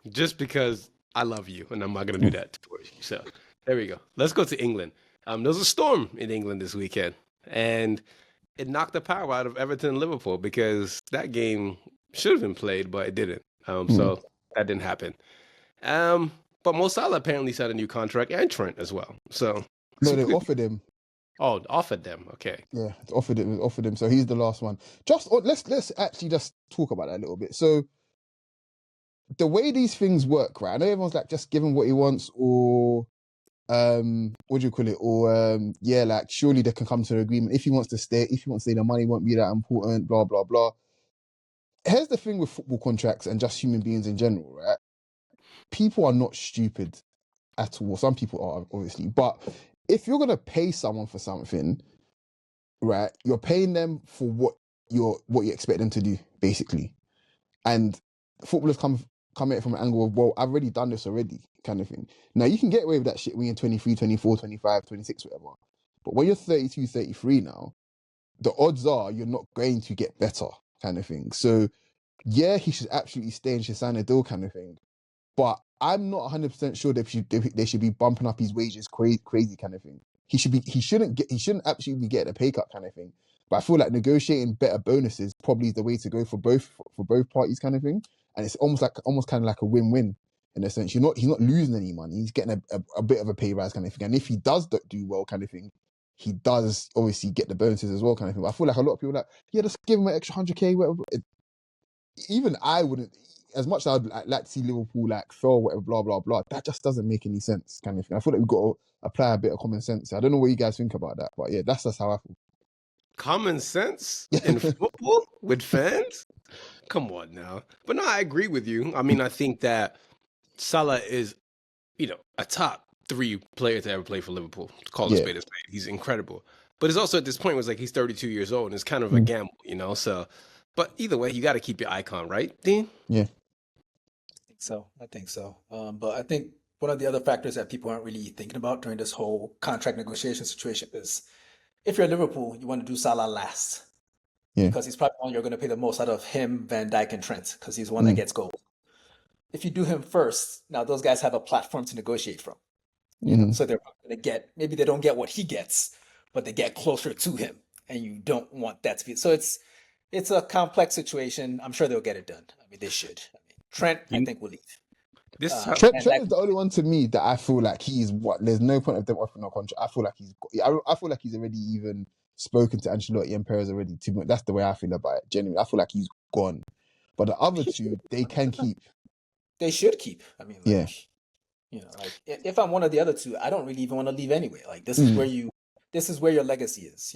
Just because I love you, and I'm not going to do that to you. So there we go. Let's go to England. There was a storm in England this weekend, and it knocked the power out of Everton and Liverpool because that game should have been played, but it didn't. So that didn't happen. But Mo Salah apparently signed a new contract, and Trent as well. So no, they offered him. Oh, offered them. Okay. Yeah, it offered him. So he's the last one. Let's actually just talk about that a little bit. So the way these things work, right? I know everyone's like just give him what he wants, or what do you call it? Or yeah, like surely they can come to an agreement. If he wants to stay, the money won't be that important, blah blah blah. Here's the thing with football contracts and just human beings in general, right? People are not stupid at all. Some people are, obviously, but if you're gonna pay someone for something, right, you're paying them for what you expect them to do, basically. And footballers come at it from an angle of, well, I've already done this already, kind of thing. Now, you can get away with that shit when you're 23, 24, 25, 26, whatever. But when you're 32, 33 now, the odds are you're not going to get better, kind of thing. So, yeah, he should absolutely stay and should sign a deal, kind of thing. But I'm not 100% sure they should be bumping up his wages crazy, kind of thing. He shouldn't absolutely be getting a pay cut, kind of thing. But I feel like negotiating better bonuses probably is the way to go for both parties, kind of thing. And it's almost kind of like a win-win in a sense. He's not losing any money. He's getting a bit of a pay rise, kind of thing. And if he does do well, kind of thing, he does obviously get the bonuses as well, kind of thing. But I feel like a lot of people are like, yeah, just give him an extra 100k, whatever. Even I wouldn't, as much as I'd like to see Liverpool like fail, whatever, blah blah blah. That just doesn't make any sense, kind of thing. I feel like we've got to apply a bit of common sense. I don't know what you guys think about that, but yeah, that's just how I feel. Common sense in football with fans? Come on now. But no, I agree with you. I mean, I think that Salah is, a top 3 player to ever play for Liverpool. Call a spade a spade. He's incredible. But it's also at this point, it was like he's 32 years old, and it's kind of a gamble, So, but either way, you got to keep your icon, right, Dean? Yeah. I think so. But I think one of the other factors that people aren't really thinking about during this whole contract negotiation situation is if you're Liverpool, you want to do Salah last. Yeah. Because he's probably one you're going to pay the most out of him, Van Dijk, and Trent, because he's one that gets goals. If you do him first, now those guys have a platform to negotiate from. So they're going to get, maybe they don't get what he gets, but they get closer to him. And you don't want that to be. So it's a complex situation. I'm sure they'll get it done. I mean, they should. Trent, I think, will leave. Trent is the only one to me that I feel like he's there's no point of them offering a contract. I feel like he's already even spoken to Ancelotti and Perez already. That's the way I feel about it. Genuinely, I feel like he's gone. But the other two, they can keep. They should keep. I mean, if I'm one of the other two, I don't really even want to leave anyway. Like this is where your legacy is.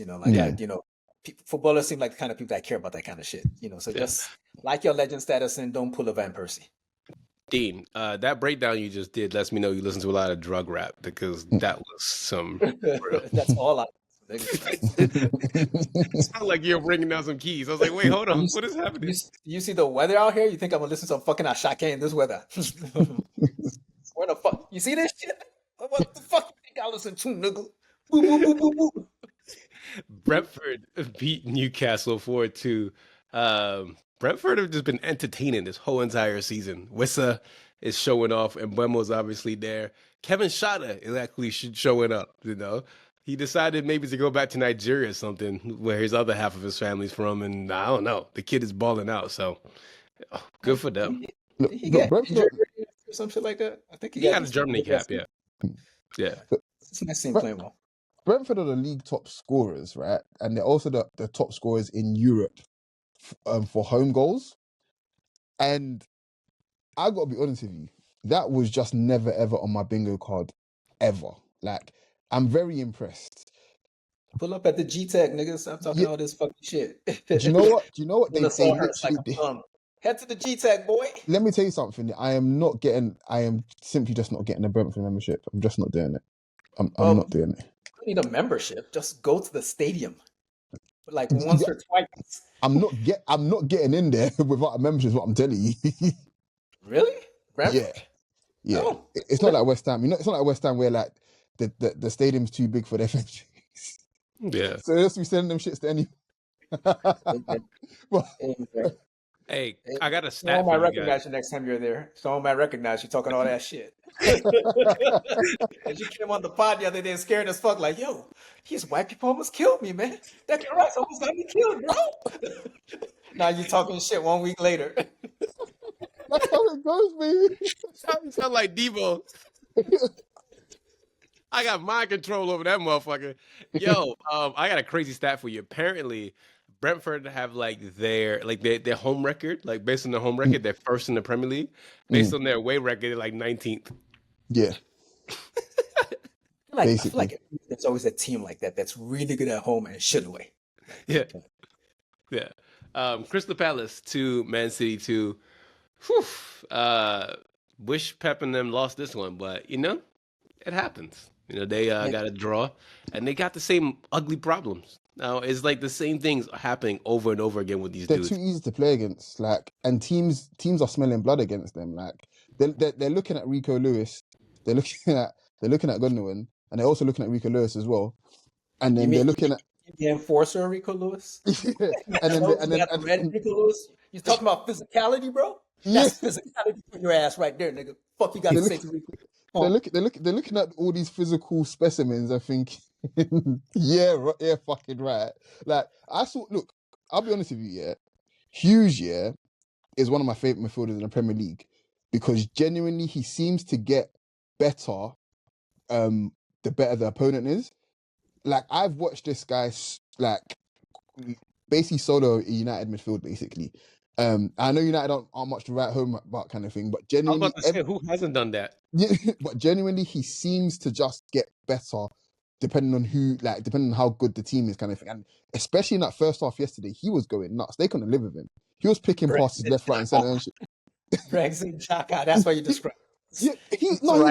Footballers seem like the kind of people that care about that kind of shit. So just like your legend status and don't pull a Van Persie. Dean, that breakdown you just did lets me know you listen to a lot of drug rap because that was some. That's all I. It sounded like you're bringing down some keys. I was like, wait, hold on. What is happening? You see the weather out here? You think I'm going to listen to some fucking Ashake in this weather? Where the fuck? You see this shit? What the fuck you think I listen to, nigga? Boo, boo, boo, boo, boo. Brentford beat Newcastle 4-2. Brentford have just been entertaining this whole entire season. Wissa is showing off, and Buemo's obviously there. Kevin Shada is actually showing up, He decided maybe to go back to Nigeria or something, where his other half of his family's from, and I don't know. The kid is balling out, so good for them. He got Brentford or some shit like that. I think he got a Germany cap, yeah. It's a nice team playing well. Brentford are the league top scorers, right? And they're also the top scorers in Europe for home goals. And I got to be honest with you, that was just never ever on my bingo card, ever. Like, I'm very impressed. Pull up at the G-Tech, nigga. Stop talking all this fucking shit. Do you know what? They head to the G-Tech, boy. Let me tell you something. I am simply just not getting a Brentford membership. I'm just not doing it. I'm not doing it. You don't need a membership. Just go to the stadium. Like once or twice. I'm not getting in there without a membership is what I'm telling you. Really? Brentford? Yeah. Oh. It's not like West Ham. It's not like West Ham where like the stadium's too big for their fans. Yeah. So they'll just be sending them shits to anyone. Hey, I got a stat. Someone might recognize you next time you're there. Someone might recognize you talking all that shit. As you came on the pod the other day scared as fuck, like, yo, these white people almost killed me, man. That Rice almost got me killed, bro. Now you're talking shit 1 week later. That's how it goes, man. You sound like Devo. I got mind control over that motherfucker. Yo, I got a crazy stat for you. Apparently, Brentford have their home record, based on their home record, they're first in the Premier League. Based on their away record, they're 19th. Yeah. I feel basically. like there's always a team like that that's really good at home and shit away. Yeah, yeah. Crystal Palace to Man City to. Whew, wish Pep and them lost this one, but it happens. They got a draw, and they got the same ugly problems. Now it's like the same things are happening over and over again with these They're dudes. too easy to play against, and teams are smelling blood against them. Like they're looking at Rico Lewis, they're looking at Gundogan, and they're also looking at Rico Lewis as well. And then they're looking at the enforcer Rico Lewis. yeah, and then Rico Lewis. You talking about physicality, bro? That's physicality for your ass right there, nigga. Fuck you got to say to Rico. They're looking at all these physical specimens. I think, yeah, fucking right. Like look, I'll be honest with you. Yeah, Hughes, is one of my favorite midfielders in the Premier League because genuinely he seems to get better. The better the opponent is. Like I've watched this guy basically solo a United midfield basically. I know United aren't much to write home about kind of thing, but genuinely, I was about to say, who hasn't done that? Yeah, but genuinely, he seems to just get better depending on how good the team is, kind of thing. And especially in that first half yesterday, he was going nuts. They couldn't live with him. He was picking passes left, right, and center and shit. Brexit Chaka, that's what you describe. Yeah, he was going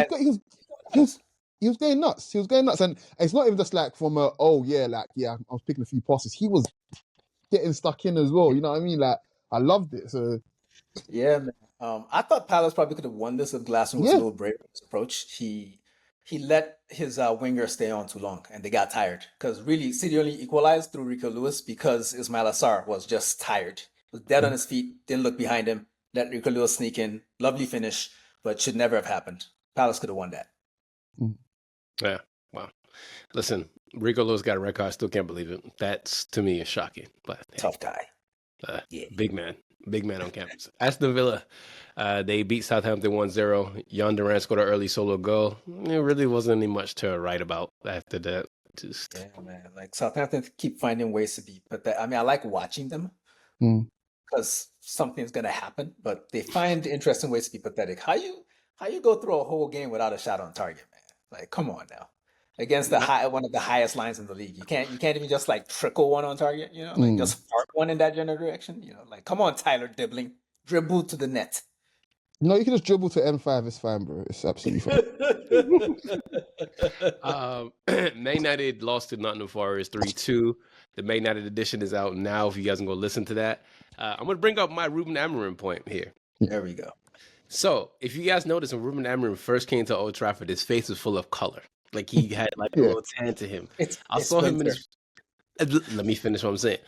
nuts. He was going nuts, and it's not even just like from I was picking a few passes. He was getting stuck in as well. You know what I mean? Like I loved it. So yeah, man. I thought Palace probably could have won this if Glasson was a little braver in his approach. He let his winger stay on too long, and they got tired. Because really, City only equalized through Rico Lewis because Ismail Assar was just tired. Was dead on his feet, didn't look behind him, let Rico Lewis sneak in. Lovely finish, but should never have happened. Palace could have won that. Yeah, wow. Listen, Rico Lewis got a red card. I still can't believe it. That's, to me, is shocking. But tough guy. Big man on campus. Aston Villa, they beat Southampton 1-0. Jan Durant scored an early solo goal. It really wasn't any much to write about after that. Yeah, man. Like Southampton keep finding ways to be pathetic. I mean, I like watching them because something's gonna happen, but they find interesting ways to be pathetic. How you go through a whole game without a shot on target, man? Like, come on now. Against one of the highest lines in the league. You can't even just like trickle one on target, just fart one in that general direction. Like come on, Tyler Dibbling. Dribble to the net. No, you can just dribble to M5, it's fine, bro. It's absolutely fine. Man United lost to Nottingham Forest 3-2. The Man United edition is out now if you guys can go listen to that. I'm gonna bring up my Ruben Amorim point here. There we go. So if you guys notice when Ruben Amorim first came to Old Trafford, his face was full of color. Like he had like a little tan to him. I saw him let me finish what I'm saying.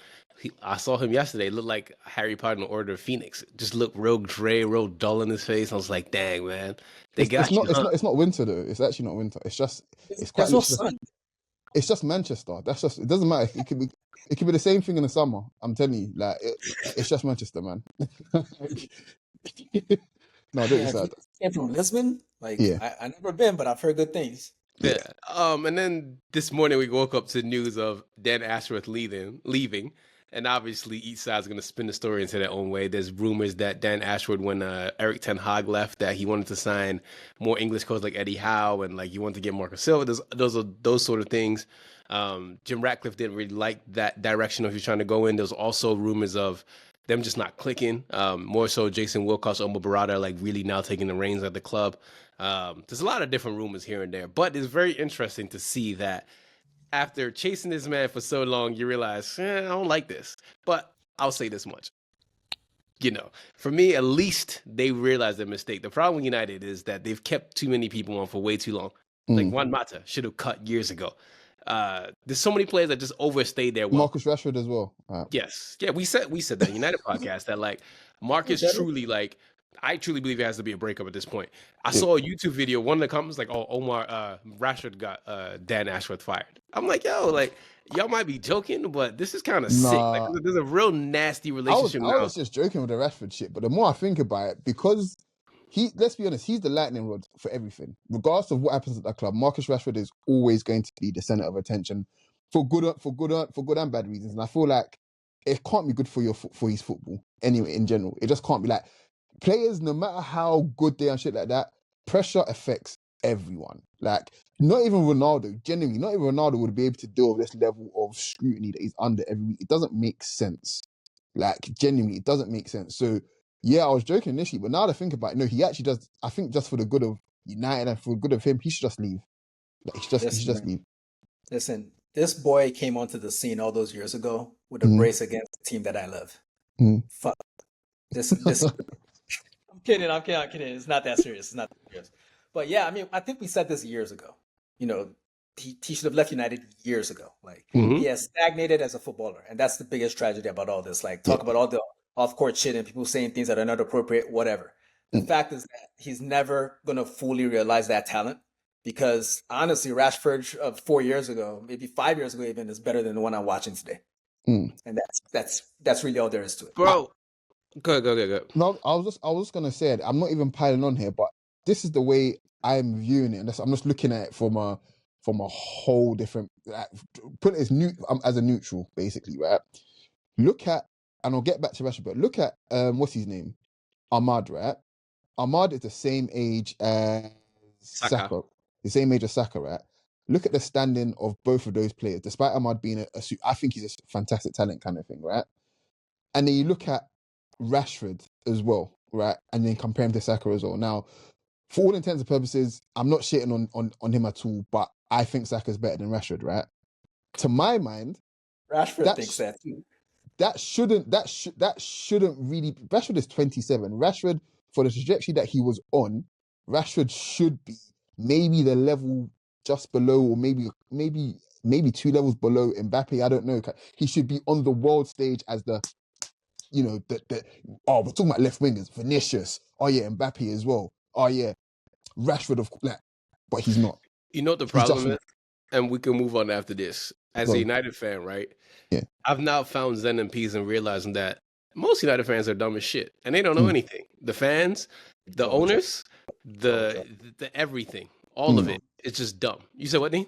I saw him yesterday. It looked like Harry Potter in the Order of Phoenix. It just looked real gray, real dull in his face. I was like, dang, man. It's not winter though. It's actually not winter. It's quite sun. It's just Manchester. It doesn't matter. It could be the same thing in the summer. I'm telling you, like it's just Manchester, man. No, don't be sad. Came from Lisbon. Like I never been, but I've heard good things. Yeah. And then this morning we woke up to news of Dan Ashworth leaving. And obviously each side's going to spin the story into their own way. There's rumors that Dan Ashworth, when Eric Ten Hag left, that he wanted to sign more English coaches like Eddie Howe and like he wanted to get Marcus Silva. Those sort of things. Jim Ratcliffe didn't really like that direction if you're trying to go in. There's also rumors of them just not clicking. More so Jason Wilcox, Omar Barada, like really now taking the reins at the club. There's a lot of different rumors here and there, but it's very interesting to see that after chasing this man for so long, you realize, I don't like this. But I'll say this much. For me, at least they realized their mistake. The problem with United is that they've kept too many people on for way too long. Like Juan Mata should have cut years ago. There's so many players that just overstayed their welcome. Marcus Rashford as well. Yes. Yeah, we said that United podcast that like Marcus truly like I truly believe it has to be a breakup at this point. I saw a YouTube video. One of the comments like, "Oh, Omar Rashford got Dan Ashworth fired." I'm like, "Yo, like y'all might be joking, but this is kind of sick. Like, there's a real nasty relationship." I was just joking with the Rashford shit, but the more I think about it, because let's be honest, he's the lightning rod for everything. Regardless of what happens at that club, Marcus Rashford is always going to be the center of attention for good and bad reasons. And I feel like it can't be good for his football anyway. In general, it just can't be like. Players, no matter how good they are and shit like that, pressure affects everyone. Like, not even Ronaldo, genuinely, not even Ronaldo would be able to deal with this level of scrutiny that he's under every week. It doesn't make sense. Like, genuinely, it doesn't make sense. So, yeah, I was joking initially, but now that I think about it, no, he actually does. I think just for the good of United and for the good of him, he should just leave. Like, he should just leave. Listen, this boy came onto the scene all those years ago with a brace against the team that I love. Fuck. This. I'm kidding. It's not that serious. But yeah, I mean, I think we said this years ago. You know, he should have left United years ago. Like, he has stagnated as a footballer, and that's the biggest tragedy about all this. Like, talk about all the off-court shit and people saying things that are not appropriate, whatever. The fact is that he's never gonna fully realize that talent, because honestly, Rashford of 4 years ago, maybe 5 years ago even, is better than the one I'm watching today. And that's really all there is to it. Bro, go. No, I was just gonna say it. I'm not even piling on here, but this is the way I'm viewing it, and I'm just looking at it from a whole different, like, put it as a neutral, basically, right? Look at, and I'll get back to Rashford, but look at what's his name, Ahmad, right? Ahmad is the same age as Saka. The same age as Saka, right? Look at the standing of both of those players. Despite Ahmad being I think he's a fantastic talent kind of thing, right? And then you look at Rashford as well, right? And then compare him to Saka as well. Now, for all intents and purposes, I'm not shitting on him at all, but I think Saka's better than Rashford, right? To my mind, Rashford thinks that too. That shouldn't really. Rashford is 27. Rashford, for the trajectory that he was on, Rashford should be maybe the level just below, or maybe 2 levels below Mbappe. I don't know. He should be on the world stage as the, you know, we're talking about left wingers, Vinicius. Oh yeah, Mbappe as well. Oh yeah, Rashford, of course. But he's not. You know what the problem is? And we can move on after this. As a United fan, right? Yeah. I've now found zen and peace in realizing that most United fans are dumb as shit. And they don't know anything. The fans, the owners, the everything. All of it. It's just dumb. You said what, Dean?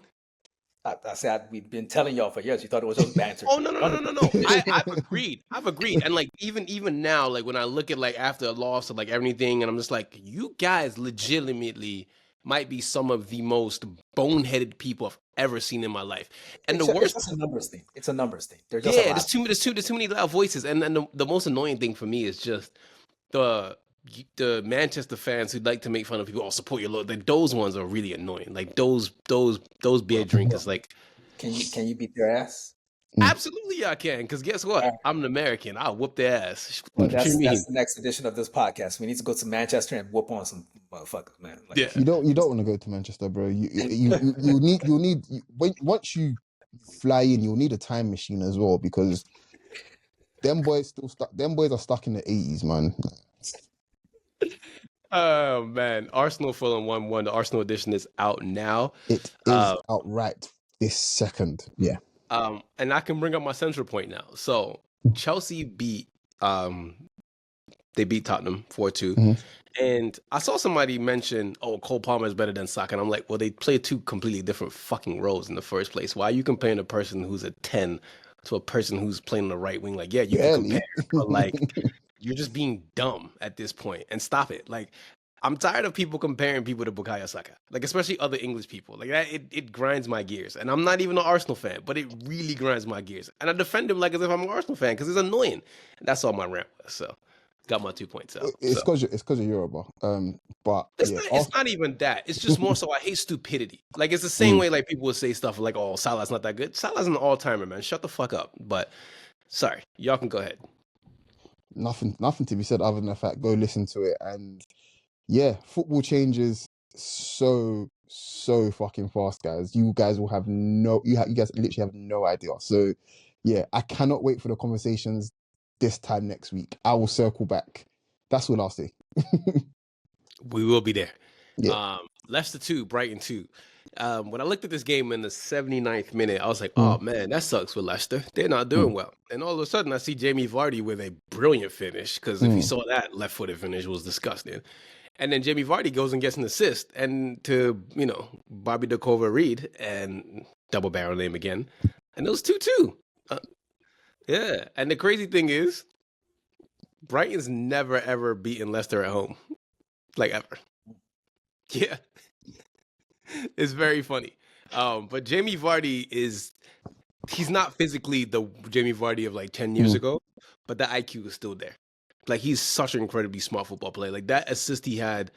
I said we've been telling y'all for years. You thought it was just banter. Oh no. I've agreed. And like even now, like when I look at like after a loss of like everything, and I'm just like, you guys legitimately might be some of the most boneheaded people I've ever seen in my life. And the worst, it's a numbers thing. It's a numbers thing. There's too many loud voices. And the most annoying thing for me is just the Manchester fans who like to make fun of people. Oh, support your Lord. Like those ones are really annoying. Like those beer drinkers. Like, can you beat their ass? Absolutely, I can. Because guess what? I'm an American. I'll whoop their ass. Well, that's the next edition of this podcast. We need to go to Manchester and whoop on some motherfuckers, man. Like, yeah. You don't want to go to Manchester, bro. You'll need once you fly in, you'll need a time machine as well, because them boys are stuck in the 80s, man. Oh man, Arsenal Fulham 1-1. The Arsenal edition is out now. It is out right this second. Yeah. And I can bring up my central point now. So Chelsea beat Tottenham 4-2. And I saw somebody mention, oh, Cole Palmer is better than Saka. And I'm like, well, they play 2 completely different fucking roles in the first place. Why are you comparing a person who's a 10 to a person who's playing on the right wing? Like, yeah, you can compare, but like, you're just being dumb at this point, and stop it. Like, I'm tired of people comparing people to Bukayo Saka, like especially other English people. Like that, it grinds my gears. And I'm not even an Arsenal fan, but it really grinds my gears. And I defend him like as if I'm an Arsenal fan because it's annoying. And that's all my rant was. So, got my 2 points out. It's because of Yoruba. But it's not even that. It's just more so I hate stupidity. Like it's the same way like people would say stuff like, "Oh, Salah's not that good." Salah's an all-timer, man. Shut the fuck up. But sorry, y'all can go ahead. Nothing to be said other than the fact, go listen to it. And yeah, football changes so fucking fast, guys. You guys will have you guys literally have no idea. So yeah, I cannot wait for the conversations this time next week. I will circle back. That's all I'll say. We will be there. Yeah. Leicester 2, Brighton 2. When I looked at this game in the 79th minute, I was like, oh man, that sucks for Leicester. They're not doing well. And all of a sudden, I see Jamie Vardy with a brilliant finish, because if you saw that left-footed finish, it was disgusting. And then Jamie Vardy goes and gets an assist, and to, Bobby Dakova-Reed, and double barrel name again, and it was 2-2. Yeah, and the crazy thing is, Brighton's never, ever beaten Leicester at home. Like, ever. Yeah. It's very funny. But Jamie Vardy he's not physically the Jamie Vardy of like 10 years ago, but the IQ is still there. Like he's such an incredibly smart football player. Like that assist he had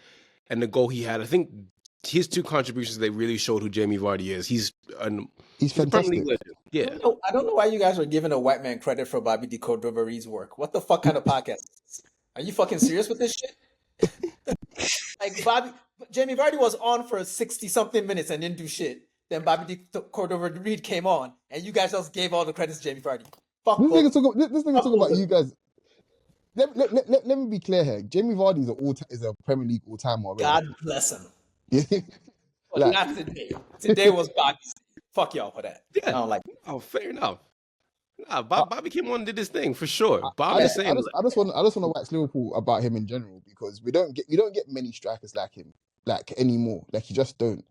and the goal he had, I think his two contributions, they really showed who Jamie Vardy is. He's a Premier League fantastic. legend. Yeah. I don't know why you guys are giving a white man credit for Bobby De Cordoveri's work. What the fuck kind of podcast is this? Are you fucking serious with this shit? Like Jamie Vardy was on for 60-something minutes and didn't do shit. Then Bobby De Cordova-Reid came on, and you guys just gave all the credits to Jamie Vardy. Fuck This both. nigga talk about you guys. Let me be clear here. Jamie Vardy is a Premier League all-timer already. God bless him. Like, not today. Today was Bobby's. Fuck y'all for that. Yeah. I don't like it. Oh, fair enough. Nah, Bobby came on and did his thing for sure. I just want to wax Liverpool about him in general because we don't get many strikers like him anymore. Like you just don't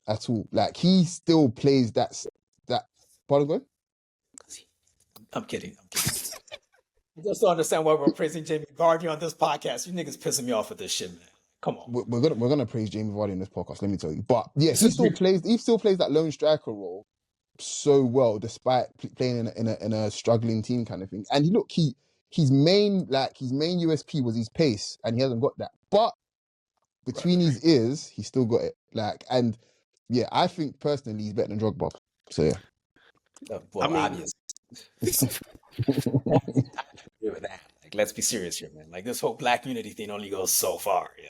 at all. Like he still plays that. Pardon, go? I'm kidding. I just don't understand why we're praising Jamie Vardy on this podcast. You niggas pissing me off with this shit, man. Come on. We're gonna praise Jamie Vardy in this podcast. Let me tell you. But yeah, he still plays that lone striker role so well, despite playing in a struggling team kind of thing. And his main USP was his pace, and he hasn't got that. But between his ears, he still got it. Like, and yeah, I think personally he's better than Drogba. So yeah. Well, obviously. Agree with that. Like, let's be serious here, man. Like this whole black unity thing only goes so far. Yeah.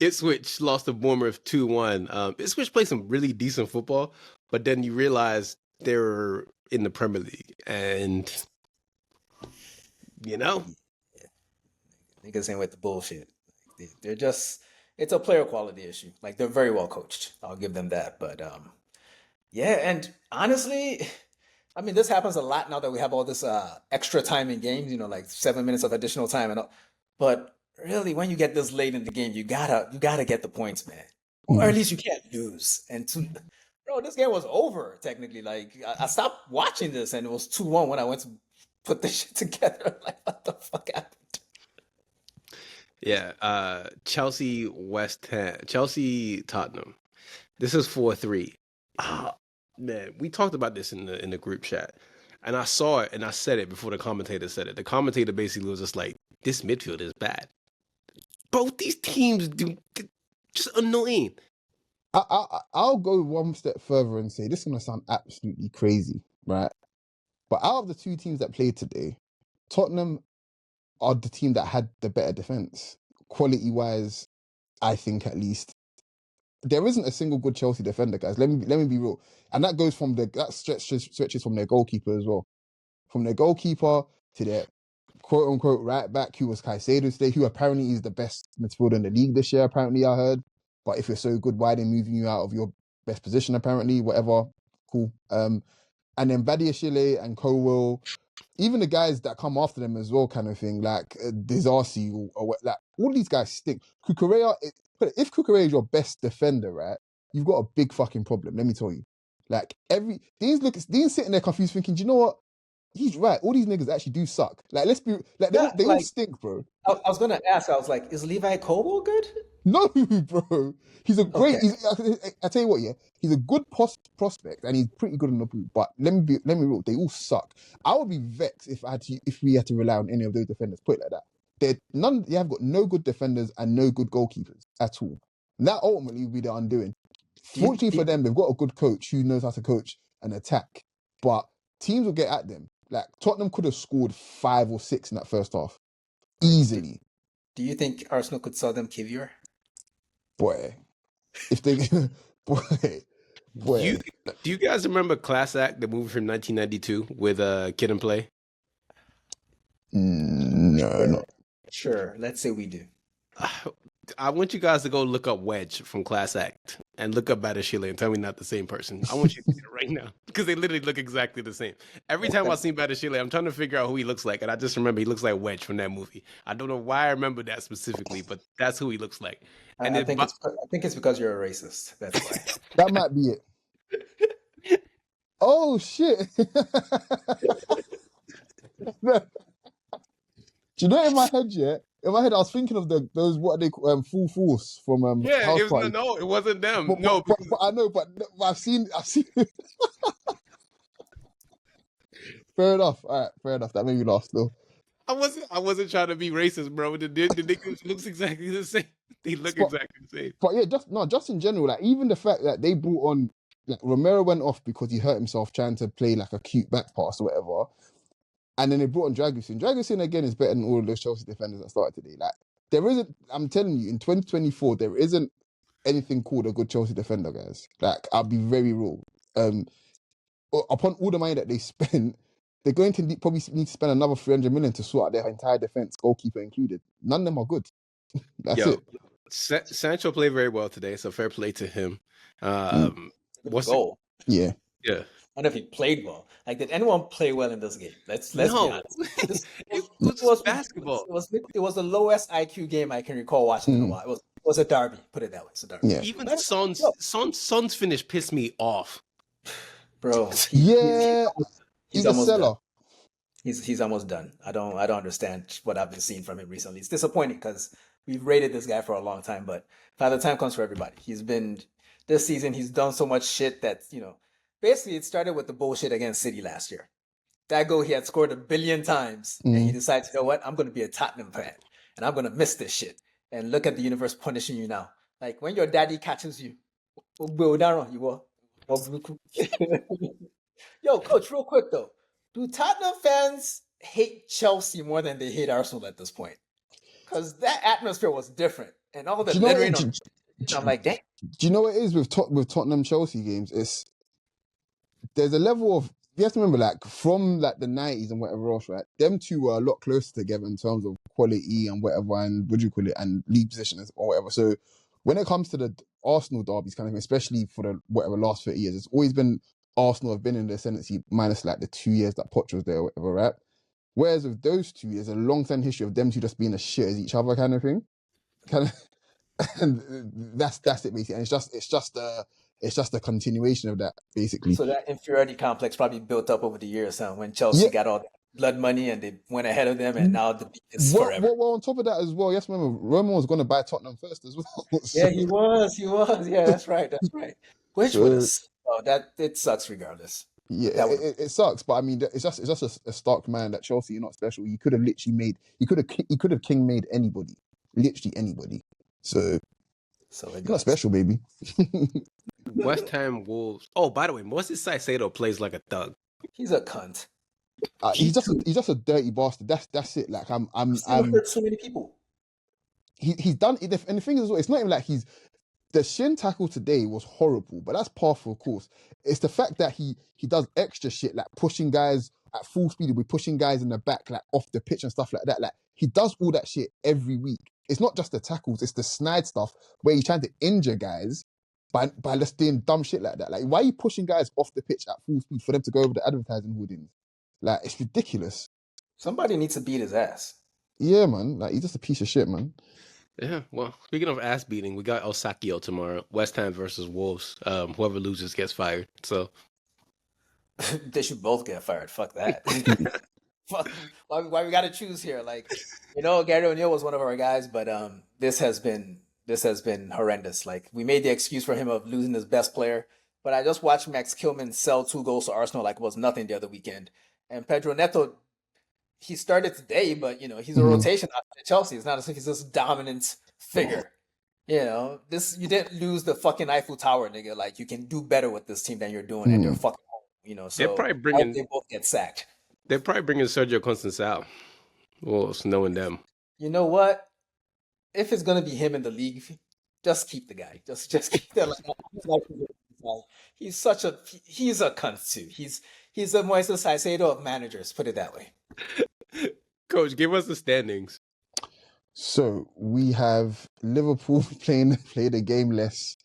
Ipswich lost to Bournemouth 2-1. Ipswich played some really decent football, but then you realize they're in the Premier League, and niggas ain't with the bullshit. They're just, it's a player quality issue. Like they're very well coached. I'll give them that. But yeah, and honestly, I mean, this happens a lot now that we have all this extra time in games. Like 7 minutes of additional time and all. But really, when you get this late in the game, you gotta get the points, man. Or at least you can't lose. And bro, this game was over technically. Like I stopped watching this, and it was 2-1 when I went to put this shit together. Like, what the fuck happened? Yeah, Chelsea Tottenham. This is 4-3. Man, we talked about this in the group chat, and I saw it and I said it before the commentator said it. The commentator basically was just like, "This midfield is bad." Both these teams do just annoying. I'll go one step further and say this is gonna sound absolutely crazy, right? But out of the two teams that played today, Tottenham are the team that had the better defense, quality-wise. I think at least there isn't a single good Chelsea defender, guys. Let me be real, and that goes from stretches from their goalkeeper as well, from their goalkeeper to their quote unquote right back, who was Caicedo today, who apparently is the best midfielder in the league this year. Apparently, I heard. But if you're so good, why are they moving you out of your best position? Apparently, whatever, cool. And then Badiashile and Colwell, even the guys that come after them as well, kind of thing, like Disasi or what, like all these guys stink. Kukurea, if Kukurea is your best defender, right, you've got a big fucking problem. Let me tell you. Like Dean's sitting there confused, thinking, do you know what? He's right. All these niggas actually do suck. Like, let's be like they all stink, bro. I was gonna ask. I was like, is Levi Colwell good? No, bro. He's a great. Okay. I tell you what, yeah, he's a good prospect and he's pretty good on the ball. But let me be real. They all suck. I would be vexed if we had to rely on any of those defenders. Put it like that. They have got no good defenders and no good goalkeepers at all. And that ultimately would be the undoing. Fortunately for them, they've got a good coach who knows how to coach an attack. But teams will get at them. Like Tottenham could have scored 5 or 6 in that first half, easily. Do you think Arsenal could sell them Kivior? Boy, if they, boy. Do you guys remember Class Act, the movie from 1992 with Kid and Play? No, not. Sure, let's say we do. I want you guys to go look up Wedge from Class Act and look up Badiashile and tell me not the same person. I want you to do it right now because they literally look exactly the same. Every time I see Badiashile, I'm trying to figure out who he looks like, and I just remember he looks like Wedge from that movie. I don't know why I remember that specifically, but that's who he looks like. And I think it's because you're a racist. That's why. That might be it. Oh shit! Do you know in my head yet? in my head, I was thinking of those what they call Full Force from Yeah, House it was Party. no, it wasn't them. But, No, but I know, but I've seen. Fair enough. All right, fair enough. That made me laugh still. I wasn't trying to be racist, bro. The niggas looks exactly the same. They look But, exactly the same. but yeah, just in general, like even the fact that they brought on, like Romero went off because he hurt himself trying to play like a cute back pass or whatever, and then they brought on Dragusin. Dragusin again is better than all of those Chelsea defenders that started today. Like there isn't. I'm telling you, in 2024, there isn't anything called a good Chelsea defender, guys. Like I'll be very real. Upon all the money that they spent, they're going to probably need to spend another 300 million to sort out their entire defense, goalkeeper included. None of them are good. That's it. Sancho played very well today, so fair play to him. What's goal? Yeah. I don't know if he played well. Like, did anyone play well in this game? Let's be honest. It was basketball. It was the lowest IQ game I can recall watching in a while. It was a derby. Put it that way. It's a derby. Yeah. Even Son's finish pissed me off. Bro. He's a seller. Done. He's almost done. I don't understand what I've been seeing from him recently. It's disappointing because we've rated this guy for a long time, but the time comes for everybody. This season he's done so much shit that, basically it started with the bullshit against City last year. That goal he had scored 1 billion times, and he decides, you know what, I'm going to be a Tottenham fan, and I'm going to miss this shit. And look at the universe punishing you now. Like when your daddy catches you, Yo, coach, real quick though. Do Tottenham fans hate Chelsea more than they hate Arsenal at this point? Because that atmosphere was different. And all the littering on I'm like, damn. Do you know what it is with Tottenham Chelsea games? There's a level of, you have to remember, like from like the 90s and whatever else, right? Them two were a lot closer together in terms of quality and whatever, and what do you call it, and league position or whatever. So when it comes to the Arsenal derbies, kind of, especially for the whatever last 30 years, it's always been Arsenal have been in the ascendancy minus like the 2 years that Poch was there or whatever, right? Whereas with those two, there's a long-term history of them two just being as shit as each other, kind of thing. And that's it basically. And it's just a continuation of that basically. So that inferiority complex probably built up over the years, when Chelsea got all the blood money and they went ahead of them, and now the beat is forever. Well, on top of that as well, yes, remember Roman was going to buy Tottenham first as well. Yeah, he was. Yeah, that's right. Which would have, it sucks regardless. Yeah, it sucks, but I mean, it's just a stark man that Chelsea, you're not special. You could have literally king made anybody, literally anybody. So you're not special, baby. West Ham Wolves. Oh, by the way, Moses Caicedo plays like a thug. He's a cunt. He's just a dirty bastard. That's it. Like I'm hurt so many people. He's done it, and the thing is, it's not even like the shin tackle today was horrible, but that's par for the course. It's the fact that he does extra shit, like pushing guys at full speed, we're pushing guys in the back, like off the pitch and stuff like that. Like he does all that shit every week. It's not just the tackles, it's the snide stuff where he's trying to injure guys by just doing dumb shit like that. Like, why are you pushing guys off the pitch at full speed for them to go over the advertising hoardings? Like, it's ridiculous. Somebody needs to beat his ass. Yeah, man. Like, he's just a piece of shit, man. Yeah, well, speaking of ass beating, we got Osakio tomorrow. West Ham versus Wolves. Whoever loses gets fired. So they should both get fired. Fuck that. Why we got to choose here? Like, Gary O'Neill was one of our guys, but this has been horrendous. Like, we made the excuse for him of losing his best player, but I just watched Max Kilman sell 2 goals to Arsenal like it was nothing the other weekend. And Pedro Neto, he started today, but he's a rotation at Chelsea. It's not as if he's this dominant figure. You didn't lose the fucking Eiffel Tower, nigga. Like, you can do better with this team than you're doing, and they're fucking home. So they're probably they both get sacked. They're probably bringing Sergio Conceição. Well, knowing them. You know what? If it's gonna be him in the league, just keep the guy. Just keep that. He's a cunt too. He's the Moises Caicedo of managers. Put it that way. Coach, give us the standings. So we have Liverpool played a game less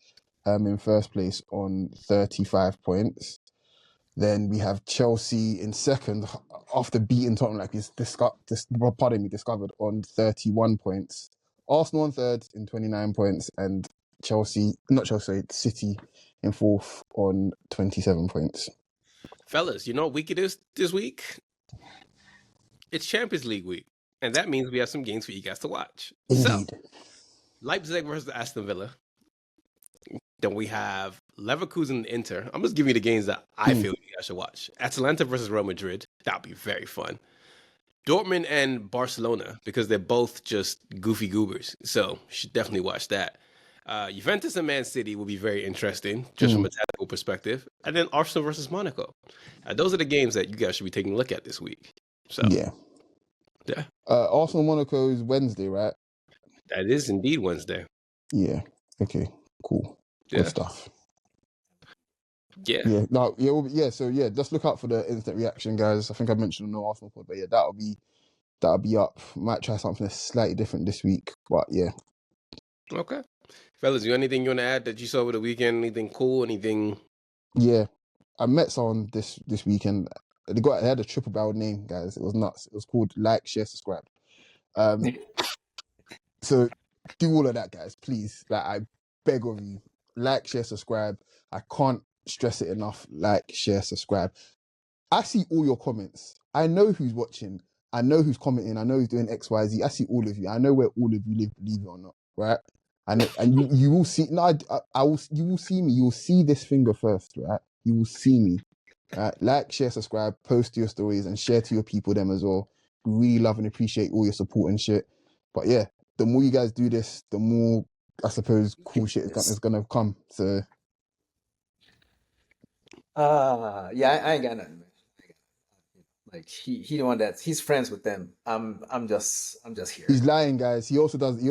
in first place on 35 points. Then we have Chelsea in second after beating Tottenham, like he's discovered on 31 points. Arsenal on third in 29 points, and City in fourth on 27 points. Fellas, you know what week it is this week? It's Champions League week. And that means we have some games for you guys to watch. Indeed. So, Leipzig versus Aston Villa. Then we have Leverkusen and Inter. I'm just giving you the games that I feel you guys should watch. Atalanta versus Real Madrid. That'll be very fun. Dortmund and Barcelona, because they're both just goofy goobers. So you should definitely watch that. Juventus and Man City will be very interesting, just from a tactical perspective. And then Arsenal versus Monaco. Those are the games that you guys should be taking a look at this week. So Yeah. Arsenal Monaco is Wednesday, right? That is indeed Wednesday. Yeah. Okay. Cool. Good stuff. Yeah. Yeah. No. Yeah. So yeah, just look out for the instant reaction, guys. I think I mentioned on the Arsenal pod, but yeah, that'll be up. Might try something slightly different this week, but yeah. Okay. Fellas, you anything you want to add that you saw over the weekend? Anything cool? Anything? Yeah. I met someone this weekend. They had a triple barrel name, guys. It was nuts. It was called Like, Share, Subscribe. So do all of that, guys, please. Like, I beg of you. Like, share, subscribe. I can't stress it enough. Like, share, subscribe. I see all your comments. I know who's watching. I know who's commenting. I know who's doing X, Y, Z. I see all of you. I know where all of you live, believe it or not, right? And you will see. No, I will. You will see me. You will see this finger first, right? You will see me. Like, share, subscribe, post your stories, and share to your people them as well. We really love and appreciate all your support and shit. But yeah, the more you guys do this, the more, I suppose, cool shit is gonna come. So yeah, I ain't got nothing, man. Like he the one he's friends with them. I'm just here. He's lying, guys. He also does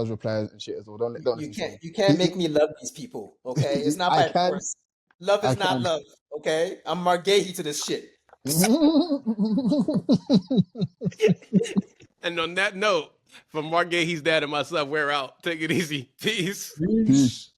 replies and shit as well. Don't you can't make me love these people, okay? It's not by force. Love is not love, okay? I'm Margay to this shit. And on that note, from Margay, he's dad, and myself, we're out. Take it easy. Peace. Peace.